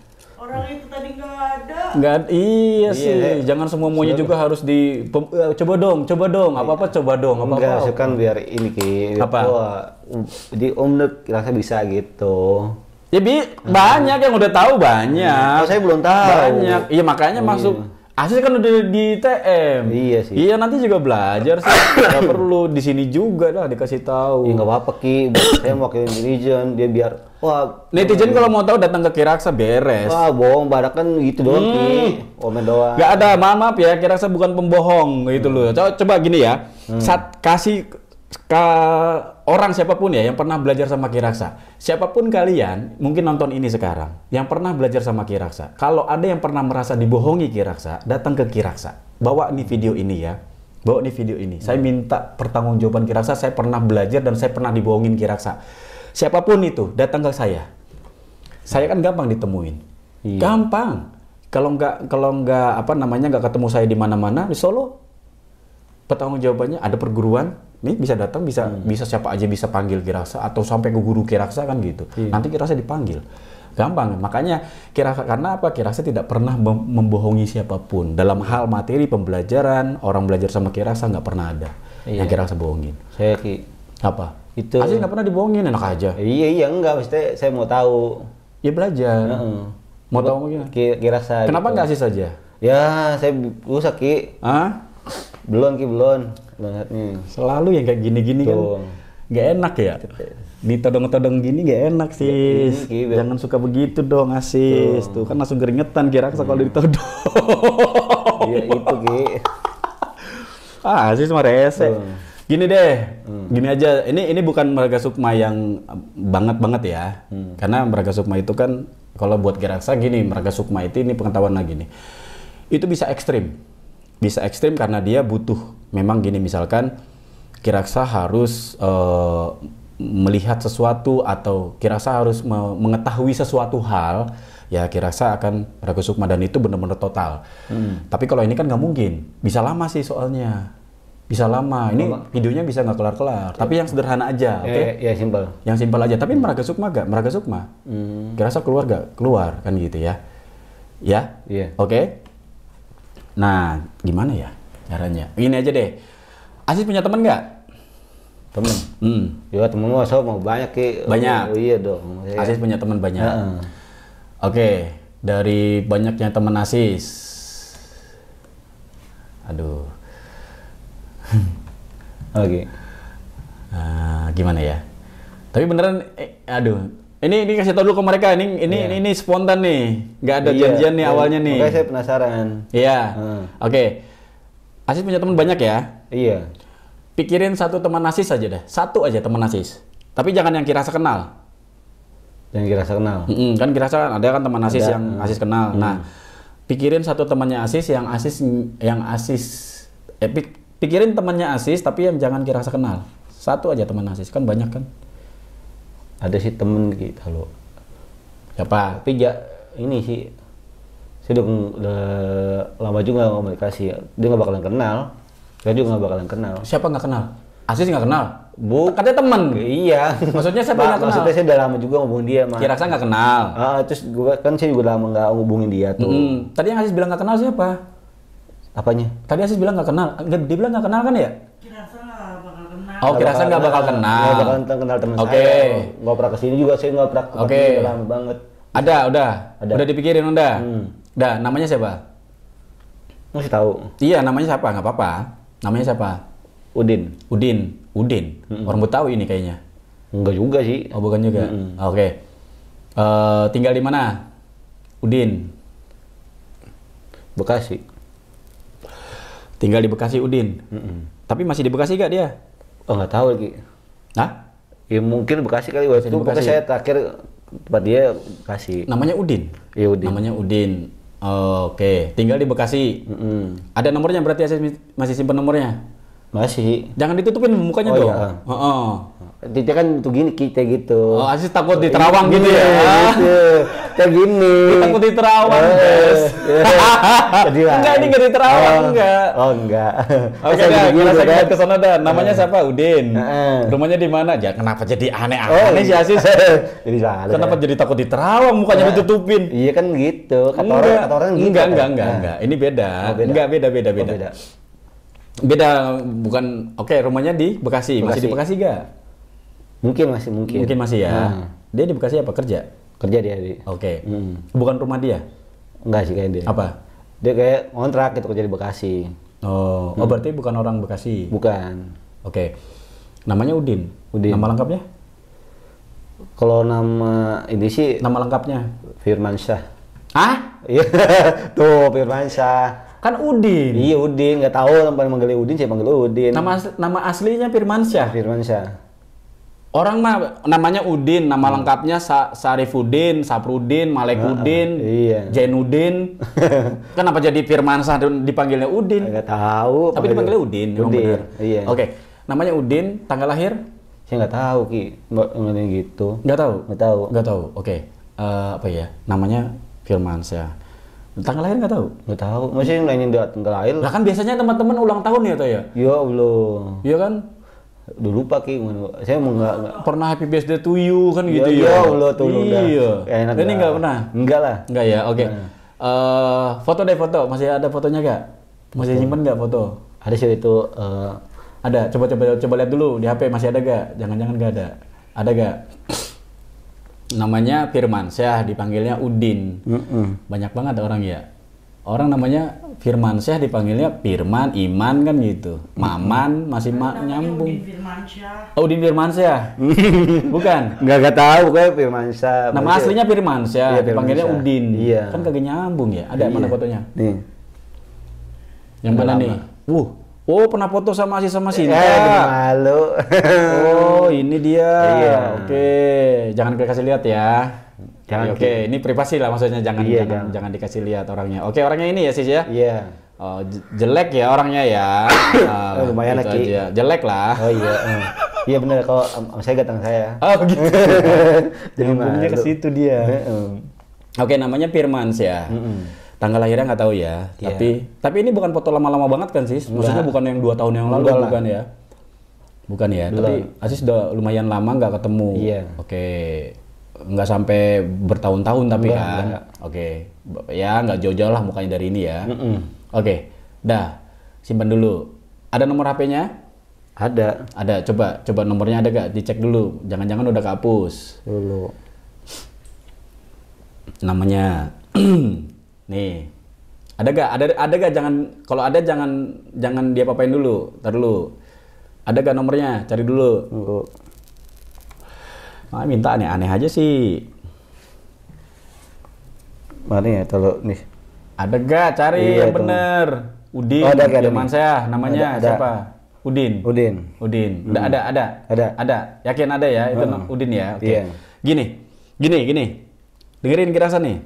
Orang itu tadi nggak ada. Nggak, iya sih. Jangan semua maunya juga harus coba dong. Apa-apa coba dong. Enggak, kan biar ini, Ki. Apa? Jadi Om rasa bisa gitu. Ya banyak yang udah tahu, banyak. Saya belum tahu. Banyak. Iya makanya masuk. Asis kan udah di TM. Iya sih. Iya nanti juga belajar sih. Gak perlu di sini juga lah dikasih tahu. Ya nggak apa-apa Ki, saya mau wakilin netizen, dia biar wah Netizen kalau mau tahu datang ke Kiraksa beres. wah bohong badak kan gitu doang Ki, komen doang. Gak ada, maaf ya, Kiraksa bukan pembohong gitu loh. Coba gini ya, saat kasih ke orang siapapun ya yang pernah belajar sama Kiraksa, siapapun kalian mungkin nonton ini sekarang yang pernah belajar sama Kiraksa, kalau ada yang pernah merasa dibohongi Kiraksa, datang ke Kiraksa, bawa nih video ini ya, bawa nih video ini. Saya minta pertanggungjawaban Kiraksa, saya pernah belajar dan saya pernah dibohongin Kiraksa. Siapapun itu datang ke saya kan gampang ditemuin, gampang. Kalau nggak apa namanya nggak ketemu saya di mana-mana di Solo, pertanggungjawabannya ada perguruan. Nih bisa datang, bisa siapa aja bisa panggil Kiraksa atau sampai ke guru Kiraksa kan gitu. Nanti Kiraksa dipanggil. Gampang. Makanya karena apa? Kiraksa tidak pernah membohongi siapapun. Dalam hal materi pembelajaran, orang belajar sama Kiraksa nggak pernah ada yang Kiraksa bohongin. Saya Ki, Apa? itu Asis nggak pernah dibohongin, enak aja. iya enggak, maksudnya saya mau tahu. Ya belajar. Mau tahu gimana? Kiraksa. Kenapa gitu. nggak Asis aja? Ya, saya usah Ki. Hah? Belum Ki, belum. Banget nih. Selalu yang kayak gini-gini kan Tuh. nggak enak ya. Ditodong-todong gini nggak enak sis. Jangan suka begitu dong Asis. Tuh kan langsung keringetan Kiraksa kalau ditodong. Iya itu Ki. Asis mah rese. Gini deh, gini aja. Ini bukan Meraga Sukma yang banget ya. Karena Meraga Sukma itu kan kalau buat Kiraksa gini, Meraga Sukma itu ini pengetahuan lagi nih. Itu bisa ekstrim. Bisa ekstrim karena dia butuh memang gini, misalkan Kiraksa harus melihat sesuatu atau Kiraksa harus mengetahui sesuatu hal, ya Kiraksa akan Meraga Sukma dan itu benar-benar total. Tapi kalau ini kan nggak mungkin, bisa lama sih soalnya, bisa lama. Ini videonya bisa nggak kelar-kelar. Tapi yang sederhana aja, oke? Ya simpel. Yang simpel aja. Tapi Meraga Sukma nggak, Meraga Sukma. Kiraksa keluar nggak? Keluar kan gitu ya? Ya, Iya. oke. Nah, gimana ya caranya? Ini aja deh. Asis punya temen nggak? Temen. Ya temen gua so mau banyak Ki. Banyak? Oh, iya dong. Ya. Asis punya teman banyak. Heeh. Oke, dari banyaknya teman Asis. Aduh. Oke. Gimana ya? Tapi beneran, aduh. Ini kasih tau dulu ke mereka. Ini spontan nih, nggak ada janjian nih awalnya nih. Makanya saya penasaran. Iya. Oke. Asis punya teman banyak ya? Iya. Pikirin satu teman Asis aja deh. Satu aja teman Asis. Tapi jangan yang Kiraksa kenal. Yang Kiraksa kenal. Kan Kiraksa kan ada kan teman Asis yang Asis kenal. Nah, pikirin satu temannya Asis yang pikirin temannya Asis tapi yang jangan Kiraksa kenal. Satu aja teman Asis, kan banyak kan? Ada sih temen kita loh. Siapa? Tapi ini sih saya udah lama juga nggak komunikasi. Dia nggak bakalan kenal. Saya juga nggak bakalan kenal. Siapa nggak kenal? Asis nggak kenal? Bu, Katanya teman. iya. Maksudnya siapa yang nggak kenal? Maksudnya saya udah lama juga ngubungin dia, Mas. Kiraksa nggak kenal. Terus gua kan saya juga lama nggak ngubungin dia tuh. Tadi yang Asis bilang nggak kenal siapa? Apanya? Tadi Asis bilang nggak kenal. Dia bilang nggak kenal kan ya? Kiraksa nggak bakal kenal. Oh, Kiraksa nggak bakal kenal. Nggak bakal kenal teman Oke. saya. Nggak pernah kesini juga, saya nggak pernah. Oke. Udah lama banget. Udah dipikirin udah. Udah, namanya siapa? Masih tahu. Iya, namanya siapa? Nggak apa-apa. Namanya siapa? Udin. Udin. Orang Betawi ini kayaknya. Enggak juga sih. Oh, bukan juga. Oke. Tinggal di mana? Udin. Bekasi. Tinggal di Bekasi Udin. Tapi masih di Bekasi gak dia? Oh nggak tahu lagi. Hah? Ya mungkin Bekasi kali waktu itu. Pokoknya saya terakhir tempat dia Bekasi. Namanya Udin. Iya Udin. Namanya Udin. Oke, tinggal di Bekasi. Ada nomornya berarti Asis masih simpen nomornya? Masih. Jangan ditutupin mukanya Oh, dong. iya. Heeh. Dia kan tuh gini kita gitu. Oh, Asis takut diterawang gitu ya? Gitu. Kayak gini. Takut diterawang, guys. Jadi Enggak, ini nggak diterawang, enggak. Oh enggak. Oke, Saya dah, begini kita kan. ke sana dah. Namanya siapa? Udin. Heeh. Rumahnya di mana? Ya, kenapa jadi aneh-aneh sih Asis? Jadi salah. Kenapa jadi takut diterawang? Mukanya ditutupin. Iya kan gitu. Kata orang gitu. Enggak. Ini beda. Oh, beda. Enggak, beda. Oh, beda. Beda, bukan. Oke, rumahnya di Bekasi. Masih di Bekasi gak? Mungkin Masih ya. Dia di Bekasi apa? Kerja? Kerja dia di. Oke. Bukan rumah dia? Enggak sih kayak dia. Apa? Dia kayak kontrak gitu kerja di Bekasi. Oh, berarti bukan orang Bekasi. Bukan. Oke. Namanya Udin. Udin. Nama lengkapnya? Kalau nama ini sih Nama lengkapnya? Firmansyah. Hah? Iya, tuh Firmansyah. Kan Udin. Iya Udin, nggak tahu tempat manggil Udin, saya panggil Udin. Nama aslinya Firmansyah. Firmansyah. Orang mah namanya Udin, nama lengkapnya Sarifudin, Saprudin, Malekudin, iya. Jainuddin. Kenapa jadi Firmansyah dipanggilnya Udin? Nggak tahu. Tapi dipanggilnya Udin, memang Udin. benar. Iya. Oke, namanya Udin, tanggal lahir? Saya nggak tahu Ki, nggak gitu. Nggak tahu. Nggak tahu. Nggak tahu. Oke. Apa ya? Namanya Firmansyah. Tanggal lahir nggak tahu? Nggak tahu. Masih nanyain tanggal lahir. Lah kan biasanya teman-teman ulang tahun ya toh ya? Ya Allah. Iya kan? Udah lupa Ki, saya mau nggak. Pernah happy birthday to you kan gitu Ya ya? Allah tuh Iya. Enak Ini nggak pernah? Enggak lah. Nggak ya? Oke. Foto deh foto. Masih ada fotonya nggak? Masih nyimpen nggak foto? Ada sih itu. Ada. Coba lihat dulu di HP masih ada gak? Jangan-jangan gak ada. Ada gak? Namanya Firmansyah, dipanggilnya Udin. Banyak banget orang ya. Orang namanya Firmansyah dipanggilnya Firman, Iman kan gitu. Maman masih nyambung. Udin Firmansyah. Oh, Udin Firmansyah. Bukan. Nggak tahu kayak Firmansyah. Nama Berarti- aslinya Firmansyah, Iya, dipanggilnya Firmansyah. Udin. Iya. Kan kagak nyambung ya. Ada mana Iya. fotonya? Nih. Yang mana Udah nih? lama. Oh, pernah foto sama Asis sama Sinta. Jadi malu. Oh, ini dia. Iya. Oke, jangan kasih lihat ya. Jangan, Oke, ini privasi lah maksudnya, jangan Iya, jangan dikasih lihat orangnya. Oke, orangnya ini ya Sis ya. Iya. Oh, jelek ya orangnya ya. Lumayan itu lah, Ki. aja. Jelek lah. Oh iya. Iya benar kalau saya ganteng saya. Oh, gitu. Jadi Nyambungnya ke malu. situ dia. Oke, namanya Firmansyah. Tanggal lahirnya nggak tahu ya. Iya. Tapi ini bukan foto lama-lama banget kan Sis? Maksudnya Enggak. bukan yang 2 tahun yang lalu, Enggak lah. bukan ya? Bukan ya. Belum. Tapi Asis udah lumayan lama nggak ketemu. Iya. Oke. Nggak sampai bertahun-tahun tapi Enggak, kan. enggak. Oke. Ya nggak jauh-jauh lah mukanya dari ini ya. Oke. Dah. Simpan dulu. Ada nomor HP-nya? Ada Ada. Coba nomornya ada gak? Dicek dulu. Jangan-jangan udah kehapus. dulu. Namanya nih. Ada gak? Kalau ada jangan dia apain dulu. Ntar dulu. Ada gak nomornya? Cari dulu. Tunggu. Minta aneh-aneh aja sih. Mana ya kalau nih? Ada gak? Cari Iya, yang tuh. bener. Udin. Oh, ada Firman nih. saya. Namanya Ada. siapa? Udin. Udin. Udah ada. Ada. Yakin ada ya? Itu Udin ya. Oke. Iya. Gini. Dengerin Kirasa nih.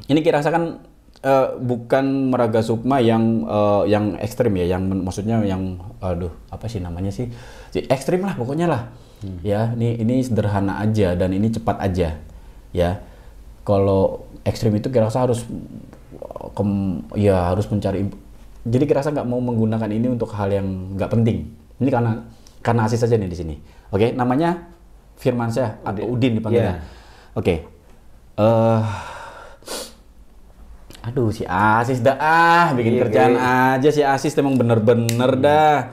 Ini Kirasa kan bukan Meraga Sukma yang ekstrim ya, maksudnya yang apa sih namanya sih? Ekstrim lah pokoknya lah. Ya, ini sederhana aja dan ini cepat aja. Ya. Kalau ekstrim itu Kirasa harus harus mencari. Jadi Kirasa nggak mau menggunakan ini untuk hal yang nggak penting. Ini karena Asis saja nih di sini. Oke, namanya Firmansyah atau Udin dipanggilnya. Iya. Oke. Aduh, si Asis dah bikin Iya, kerjaan aja si Asis emang bener-bener dah.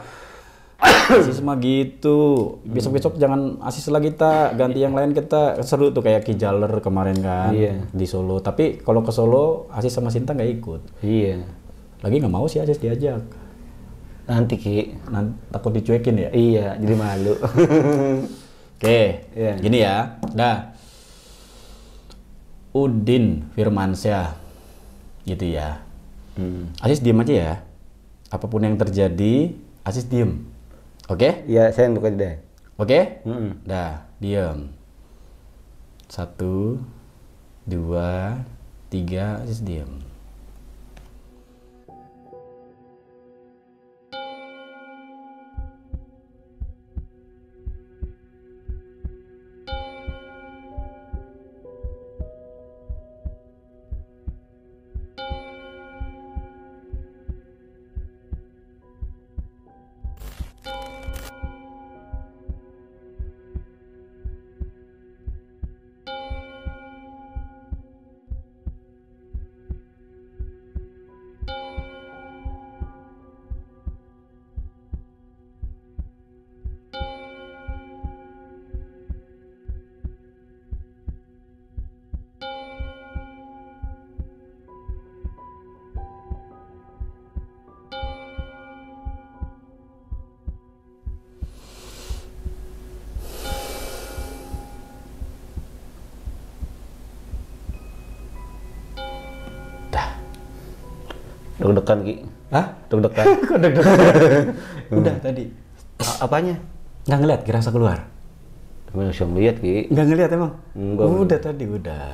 Asis mah gitu. Besok-besok jangan Asis lagi, kita ganti yang lain, kita seru tuh kayak Ki Jaler kemarin kan Iya. di Solo. Tapi kalau ke Solo Asis sama Sinta nggak ikut. Iya. Lagi nggak mau sih Asis diajak. Nanti Ki. Takut dicuekin ya. Iya, jadi malu. Oke, Iya. gini ya. Dah. Udin Firmansyah. Gitu ya. Asis diem aja ya. Apapun yang terjadi, Asis diem. Oke? Iya, saya buka deh. Oke? Mm-mm. Dah, diem. 1, 2, 3, Asis diem. Deg-degan Ki. Hah? Deg-degan. Kok deg-degan? Udah tadi. Apanya? Nggak ngeliat Kirasa keluar? Mana bisa melihat Ki? Nggak ngeliat emang? Enggak. Udah tadi udah.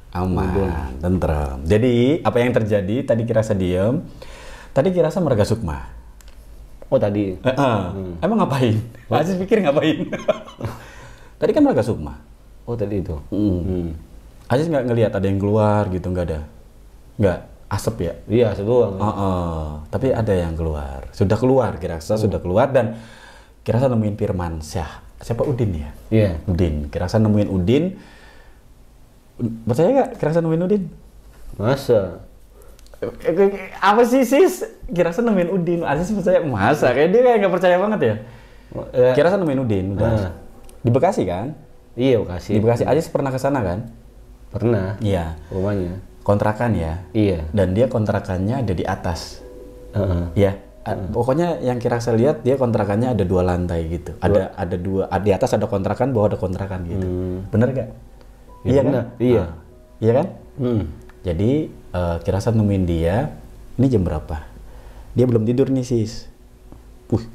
Aman, tentrem. Jadi apa yang terjadi? Tadi Kirasa diem. Tadi Kirasa merga Sukma. Oh tadi. Emang ngapain? Aziz pikir ngapain? Tadi kan merga Sukma. Oh tadi itu. Aziz nggak ngelihat ada yang keluar gitu, nggak ada. Nggak, asap ya? Iya, sedoang. Tapi ada yang keluar. Sudah keluar, Kirasa sudah keluar dan Kirasa nemuin Firman Syah. Siapa Udin ya? Iya. Udin. Kirasa nemuin Udin. Percaya nggak Kirasa nemuin Udin? Masa? Apa sih sis? Kirasa nemuin Udin. Aziz percaya masa? Kayak dia kayak nggak percaya banget ya. Kirasa nemuin Udin. Udah. Di Bekasi kan? Iya, Bekasi. Di Bekasi. Aziz pernah ke sana kan? Pernah. Iya. Rumahnya. Kontrakan ya. Iya. Dan dia kontrakannya ada di atas. Iya. Pokoknya yang Kirasa lihat dia kontrakannya ada 2 lantai gitu. Ada 2. Di atas ada kontrakan, bawah ada kontrakan gitu. Bener gak? Ya, iya bener. kan? Iya. Iya kan? Jadi Kirasa nemuin dia. Ini jam berapa? Dia belum tidur nih sis.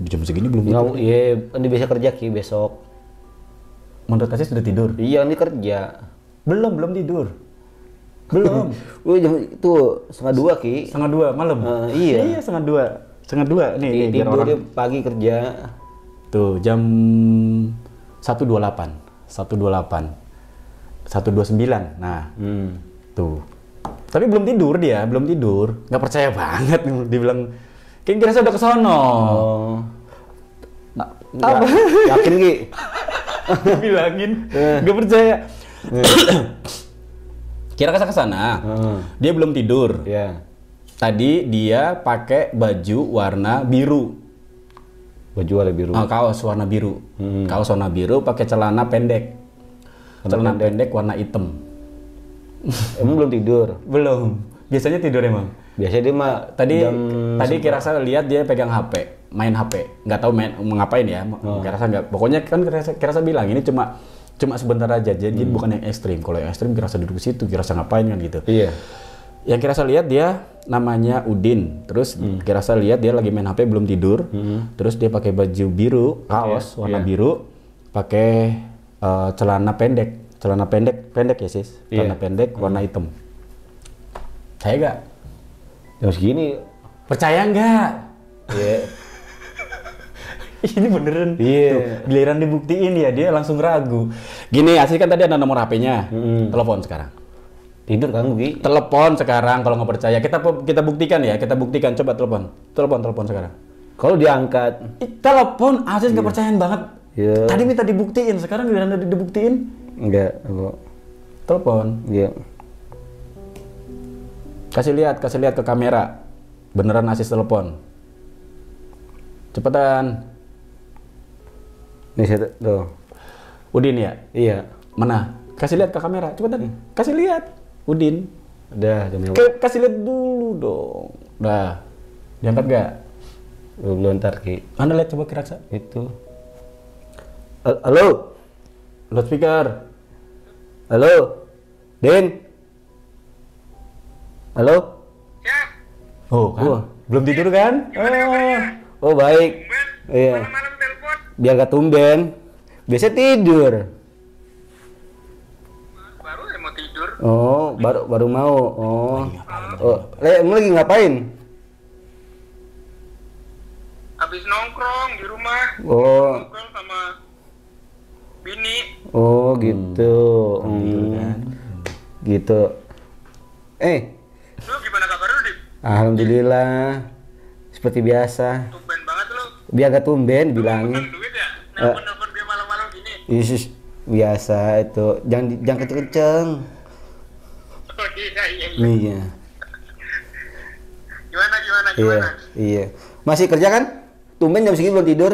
Jam segini belum tidur. Iya, ini biasa kerja Ki besok. Menurut Aziz sudah tidur? Iya, ini kerja. Belum tidur. Belum. Jam itu 1:30 Ki. 1:30 malam? Iya. Iya 1:30. 1:30 nih biar Tidur orang. dia pagi kerja. Tuh jam 1:28. 1:29. Nah. Tuh. Tapi belum tidur dia, belum tidur. Nggak percaya banget dibilang kayak Kirasa udah ke sono. Apa? Yakin Ki? Bilangin nggak percaya. Kirasa ke sana. Dia belum tidur. Iya. Tadi dia pakai baju warna biru. Baju warna biru. Kaos warna biru. Kaos warna biru pakai celana pendek. Celana pendek warna hitam. Emang belum tidur? Belum. Biasanya tidur emang. Biasanya dia mah Tadi Kirasa lihat dia pegang HP, main HP. Nggak tahu main ngapain ya. Kirasa nggak. Pokoknya kan Kirasa bilang ini cuma sebentar aja. Jadi bukan yang ekstrim. Kalau yang ekstrim Kirasa duduk di situ, Kirasa ngapain kan gitu. Iya. Yang Kirasa lihat dia namanya Udin. Terus Kirasa lihat dia lagi main HP belum tidur. Terus dia pakai baju biru, kaos warna biru, pakai celana pendek ya sis. Celana pendek warna hitam. Saya nggak? Jam segini. Percaya nggak? Iya. Ini beneran. Iya. Tuh, giliran dibuktiin ya dia langsung ragu. Gini, Aziz kan tadi ada nomor HP-nya. Telepon sekarang. Tidur kan Ki? Telepon sekarang kalau nggak percaya. Kita buktikan ya, kita buktikan. Coba telepon sekarang. Kalau diangkat. Telepon, Aziz nggak percayaan banget. Iya. Tadi minta dibuktiin, sekarang giliran dibuktiin. Enggak, apa? Telepon. Iya. Kasih lihat ke kamera. Beneran Aziz telepon. Cepetan. Nih saya tuh. Udin ya? Iya. Mana? Kasih lihat ke kamera. Cepetan. Kasih lihat. Udin. Udah, Kasih lihat dulu dong. Udah. Diangkat gak? belum ntar Ki. Anda lihat coba Kirasa. Itu. Halo. Loudspeaker. Halo. Din. Halo. Siap. Oh, kan? Belum tidur kan? Oh, baik. Iya. Malam-malam telepon. Biar gak tumben. Biasa tidur. Baru mau tidur. Oh, baru mau. Oh. Kamu lagi ngapain? Habis nongkrong di rumah. Oh. Nongkrong sama bini. Oh, gitu. kan? Gitu. Lu gimana kabar lu, Dik? Alhamdulillah. Seperti biasa. Tumben banget lu. Biar gak tumben bilangin. Utang duit ya? Nelpon-nelpon dia malam-malam gini. Isis, biasa itu. Jangan kenceng-kenceng. Oh iya. Iya. Gimana? Iya. Masih kerja kan? Tumben jam segini belum tidur?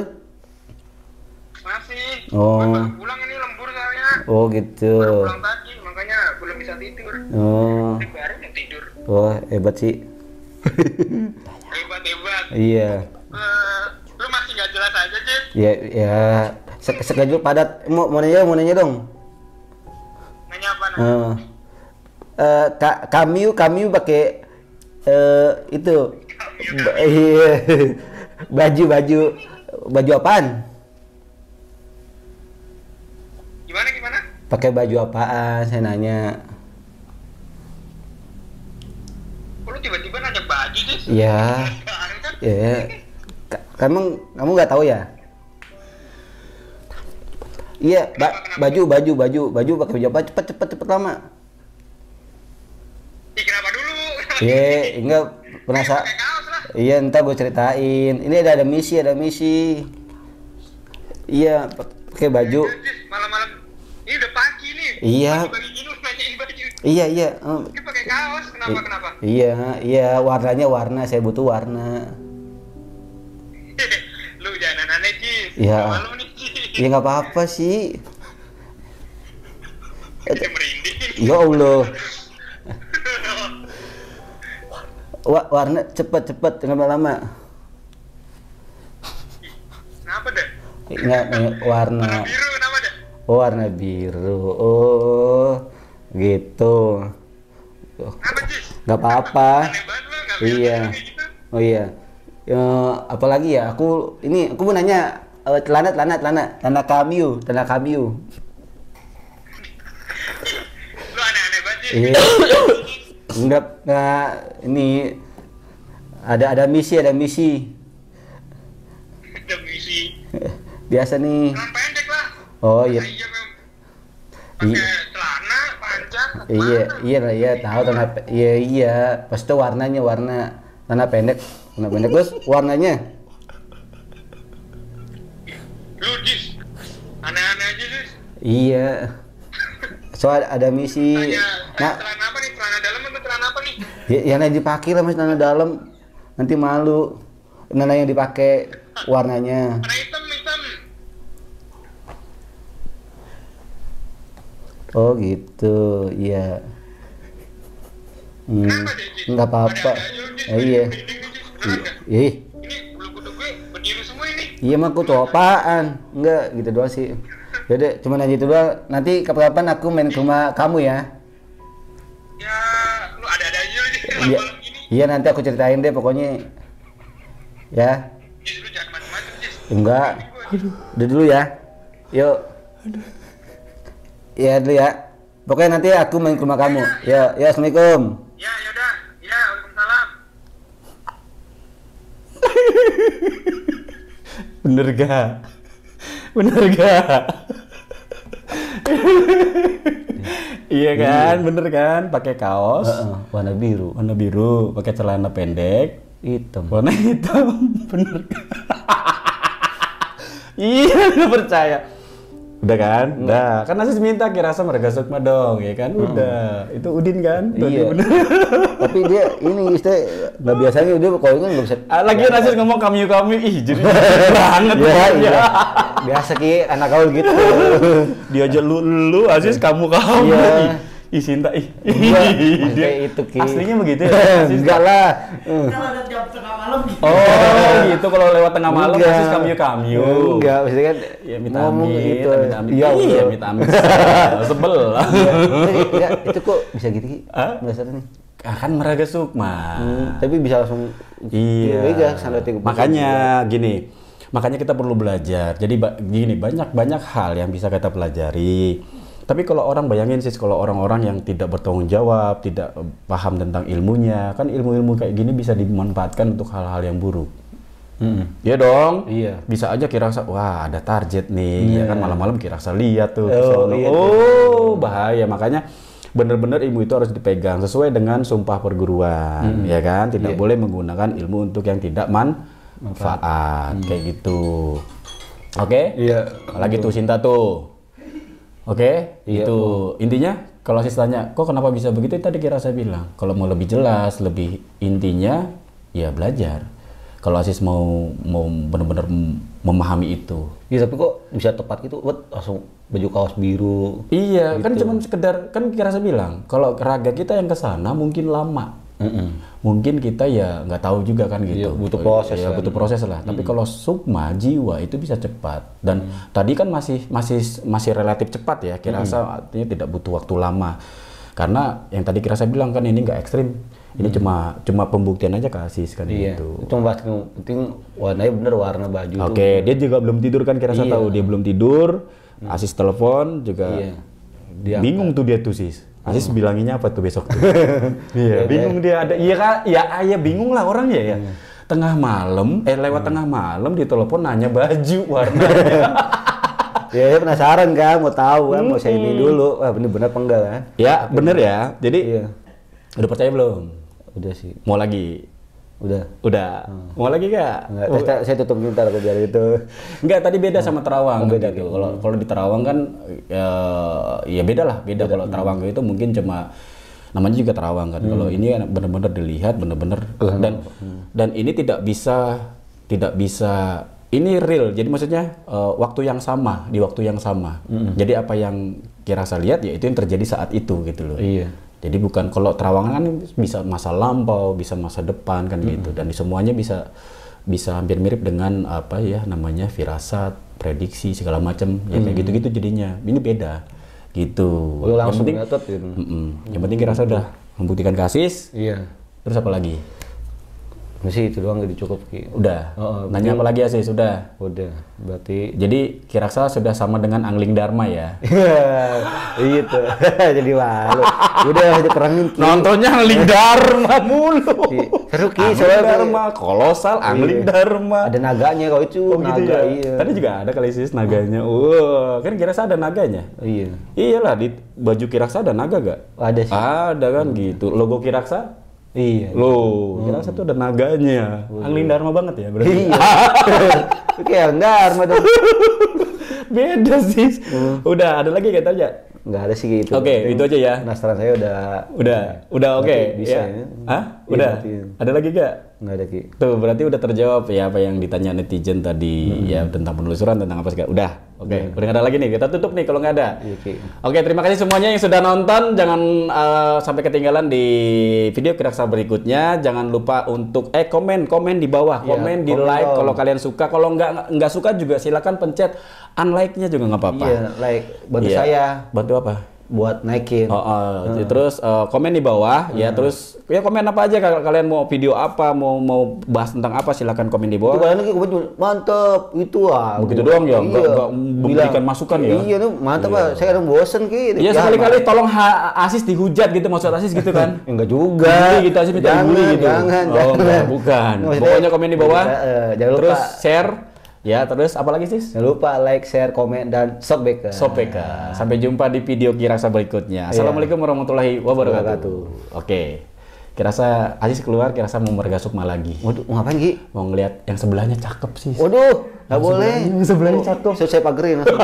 Masih. Oh. Baru pulang ini lembur soalnya. Oh, gitu. Pulang tadi, makanya belum bisa tidur. Oh. Ini baru mau tidur. Oh, hebat sih. Hebat. Iya. Lu masih nggak jelas aja, Cid. Ya. Schedule padat. Mau nanya dong. Nanya apa? Kami pakai itu iya. Baju apaan? Gimana? Pakai baju apaan? Saya nanya. Kok lu tiba-tiba nanya baju sih? Iya. Kan? Ya. Kamu nggak tahu ya? Iya, baju pakai baju apa? Cepet lama. Ih, kenapa dulu? Iya, enggak penasaran. Pakai kaos lah. Iya, ntar gue ceritain. Ini ada misi. Iya, pakai baju. Jis, malam-malam. Ini udah pagi nih. Iya. Pagi gini lu nanyain baju. Iya. Ini pakai kaos, kenapa? Iya, warna. Saya butuh warna. Lu jangan aneh, Jis. Iya. Malu nih, Jis. Ya nggak apa-apa sih. Jadi merinding. Ya Allah. Warna cepet, jangan lama. Kenapa deh? Ingat warna. Warna biru kenapa deh? Oh, warna biru. Oh, gitu. Kenapa, Jis? Nggak apa-apa. Aneh banget lu, nggak Iya. biasa kayak gitu. Oh iya. Apalagi ya? Aku mau nanya celana Cameo. Lu aneh-aneh banget, Jis. Iya. Enggak, ini ada misi. Ada misi. Biasa nih. Celana pendek lah. Oh iya. Iya, Bang. Pakai celana panjang. Iya, tahu iya. Pasti warnanya warna pendek terus warnanya. Lu, Jis. Aneh-aneh aja, Jis. Iya. Soal ada misi. Tanya celana apa nih? Celana dalam atau celana apa nih? Ya yang dipakai lah mas, celana dalam. Nanti malu. Celana yang dipakai warnanya. Warna hitam. Oh gitu, iya. Kenapa, Jis? Nggak apa-apa. Ada aja lu, Jis. Iya. Merinding nih, Jis. Beneran nggak? Ih, Ini bulu kuduk gue berdiri semua ini. iya mah aku tuh apaan? Enggak, gitu doang sih. Jadi cuma nanya itu doang. Nanti kapan-kapan aku main ke rumah kamu ya. Ya, lu ada-ada aja lu, Jis. Iya, Malam gini. iya nanti aku ceritain deh pokoknya. Ya, Jis, lu jangan macam-macam, Jis. enggak. Udah dulu ya. Yuk. Ya dulu ya. Pokoknya nanti aku main ke rumah kamu. Ya, assalamualaikum. Ya, yaudah. Ya, waalaikumsalam. Bener gak? Iya kan, bener kan? Pakai kaos Warna biru. warna biru, pakai celana pendek Hitam. warna hitam, bener kan? Iya, nggak percaya. Udah kan? Udah. Kan Asis minta Kirasa Marga Sukma dong, ya kan? Udah. Itu Udin kan? Iya. Bener. Tapi dia ini istilah nggak biasanya dia kalau ini nggak bisa. Lagi Asis ngomong kami, ih jadi banget. Ya, iya. Biasa Ki, anak kau gitu. Dia aja lu Asis kamu. Iya. Ih Sinta, Maksudnya itu Ki. Aslinya begitu ya? Asis? Enggak lah. Kalau ada jam tengah malam gitu. Oh gitu, kalau lewat tengah malam Enggak. Asis kami. Enggak, maksudnya kan Ya minta ngomong amit, gitu. minta amit. Iya, Iya, minta amit. Sebel. Enggak, itu kok bisa gitu Ki? Hah? Dasarnya nih. Kan Meraga Sukma. Tapi bisa langsung Iya. Makanya Makanya kita perlu belajar. Jadi gini, banyak hal yang bisa kita pelajari. Tapi kalau orang bayangin sih, kalau orang-orang yang tidak bertanggung jawab, tidak paham tentang ilmunya, kan ilmu-ilmu kayak gini bisa dimanfaatkan untuk hal-hal yang buruk. Iya dong. Iya. Bisa aja Kirasa, wah ada target nih, ya kan malam-malam Kirasa lihat tuh. Oh, iya. Bahaya. Makanya benar-benar ilmu itu harus dipegang sesuai dengan sumpah perguruan, ya kan? Tidak boleh menggunakan ilmu untuk yang tidak manfaat, kayak gitu. Oke? Iya. Apalagi tuh Sinta tuh. Oke? Iya, Itu intinya kalau Sis tanya, kok kenapa bisa begitu? Tadi kira saya bilang, kalau mau lebih jelas, lebih intinya ya belajar. Kalau Asis mau benar-benar memahami itu. Iya, tapi kok bisa tepat gitu, langsung baju kaos biru. Iya, kan Gitu. cuma sekedar, kan kira saya bilang, kalau raga kita yang ke sana mungkin lama. Mungkin kita ya nggak tahu juga kan gitu. Iya, butuh proses Ya, kan. butuh proses lah. Tapi kalau sukma jiwa itu bisa cepat. Dan tadi kan masih relatif cepat ya. Kirasa artinya tidak butuh waktu lama. Karena yang tadi kira saya bilang kan ini nggak ekstrim. Ini cuma pembuktian aja kasih kan Iya. gitu. Cuma bahas yang penting warnanya bener warna baju tuh. Oke, dia juga belum tidur kan kira saya Iya. tahu dia belum tidur. Asis telepon juga. Iya. Dia Bingung tuh dia tuh sis. Asis bilanginnya apa tuh besok tuh? Iya, bingung dia ada. Iya kan? Ya bingung lah orang ya. Tengah malam, lewat tengah malam ditelepon nanya baju warnanya. Ya, dia penasaran kan, mau tahu kan, mau saya ini dulu. Wah, bener-bener apa enggak kan? Ya, bener ya. Jadi Iya. udah percaya belum? Udah sih. Mau lagi? Udah. Udah. Mau lagi gak? Enggak, saya tutup ntar aku biar itu. Enggak, tadi beda sama Terawang. beda gitu. Kalau di Terawang kan ya beda lah, beda. Kalau Terawang itu mungkin cuma namanya juga Terawang kan. Kalau ini benar-benar dilihat benar-benar dan ini tidak bisa ini real. Jadi maksudnya waktu yang sama, di waktu yang sama. Jadi apa yang kira saya lihat ya itu yang terjadi saat itu gitu loh. Iya. Jadi bukan kalau Terawangan kan bisa masa lampau, bisa masa depan kan gitu, dan di semuanya bisa hampir mirip dengan apa ya namanya firasat, prediksi segala macam ya kayak gitu-gitu jadinya. Ini beda gitu. Udah langsung yang penting, nyatet gitu. yang penting kira udah membuktikan kasis. Iya. Terus apa lagi? Masih itu doang gak cukup Ki. Udah. Oh, Nanya apa lagi ya sih? Sudah. Udah. Berarti Jadi Kiraksa sudah sama dengan Angling Dharma ya. iya tuh. Jadi malu. Udah dikerangin Ki. Nontonnya Angling Dharma mulu. Seru Ki, Angling soalnya Dharma, kolosal Angling Dharma. ada naganya kalau itu, Oh, gitu naga ya? iya. Tadi juga ada kali sis naganya. Kan Kiraksa ada naganya. Iya. Iyalah di baju Kiraksa ada naga gak? Ada sih. Ada kan gitu. Logo Kiraksa? Iya. Loh, Kiraksa tuh ada naganya. Angling Dharma banget ya berarti. Iya. Oke, enggak arma tuh. Beda sih. Udah, ada lagi gak tanya? Enggak ada sih gitu. Oke, itu aja ya. Penasaran saya udah Oke. berarti bisa Ya. ya. Hah? Iya, Udah. berarti. Ada lagi gak? Enggak ada Ki. Tuh, berarti udah terjawab ya apa yang ditanya netizen tadi ya tentang penelusuran tentang apa segala. Udah. Oke, udah nggak ada lagi nih. Kita tutup nih kalau nggak ada. Iya, Ki. Oke, terima kasih semuanya yang sudah nonton. Jangan sampai ketinggalan di video Kiraksa berikutnya. Jangan lupa untuk komen di bawah, Iya, komen di komen like dong. kalau kalian suka. Kalau nggak suka juga silakan pencet unlike-nya juga nggak apa-apa. Iya, like bantu Iya. saya Bantu apa? buat naikin. Terus komen di bawah ya, terus ya komen apa aja kalau kalian mau video apa, mau bahas tentang apa silakan komen di Itu bawah. kalian lagi komen mantep itu Begitu doang ya, nggak memberikan masukan ya. Iya nih mantep Pak, saya kadang bosen Ki. Iya sekali-kali tolong Asis dihujat gitu, maksud Asis gitu kan. Enggak juga. Bully gitu, Asis minta bully gitu. Jangan, Oh enggak, bukan. Maksudnya, Pokoknya komen di bawah. jangan lupa. Terus share. Ya, terus apa lagi Sis? Jangan lupa like, share, komen, dan subscribe. Sopeka. Sampai jumpa di video Kiraksa berikutnya. Assalamualaikum warahmatullahi wabarakatuh. Oke. Kiraksa Asis keluar, Kiraksa mau mergasuk lagi. Waduh, mau ngapain Ki? Mau ngeliat yang sebelahnya cakep sih. Waduh, nggak boleh. Sebelahnya cakep. Saya pagerin langsung.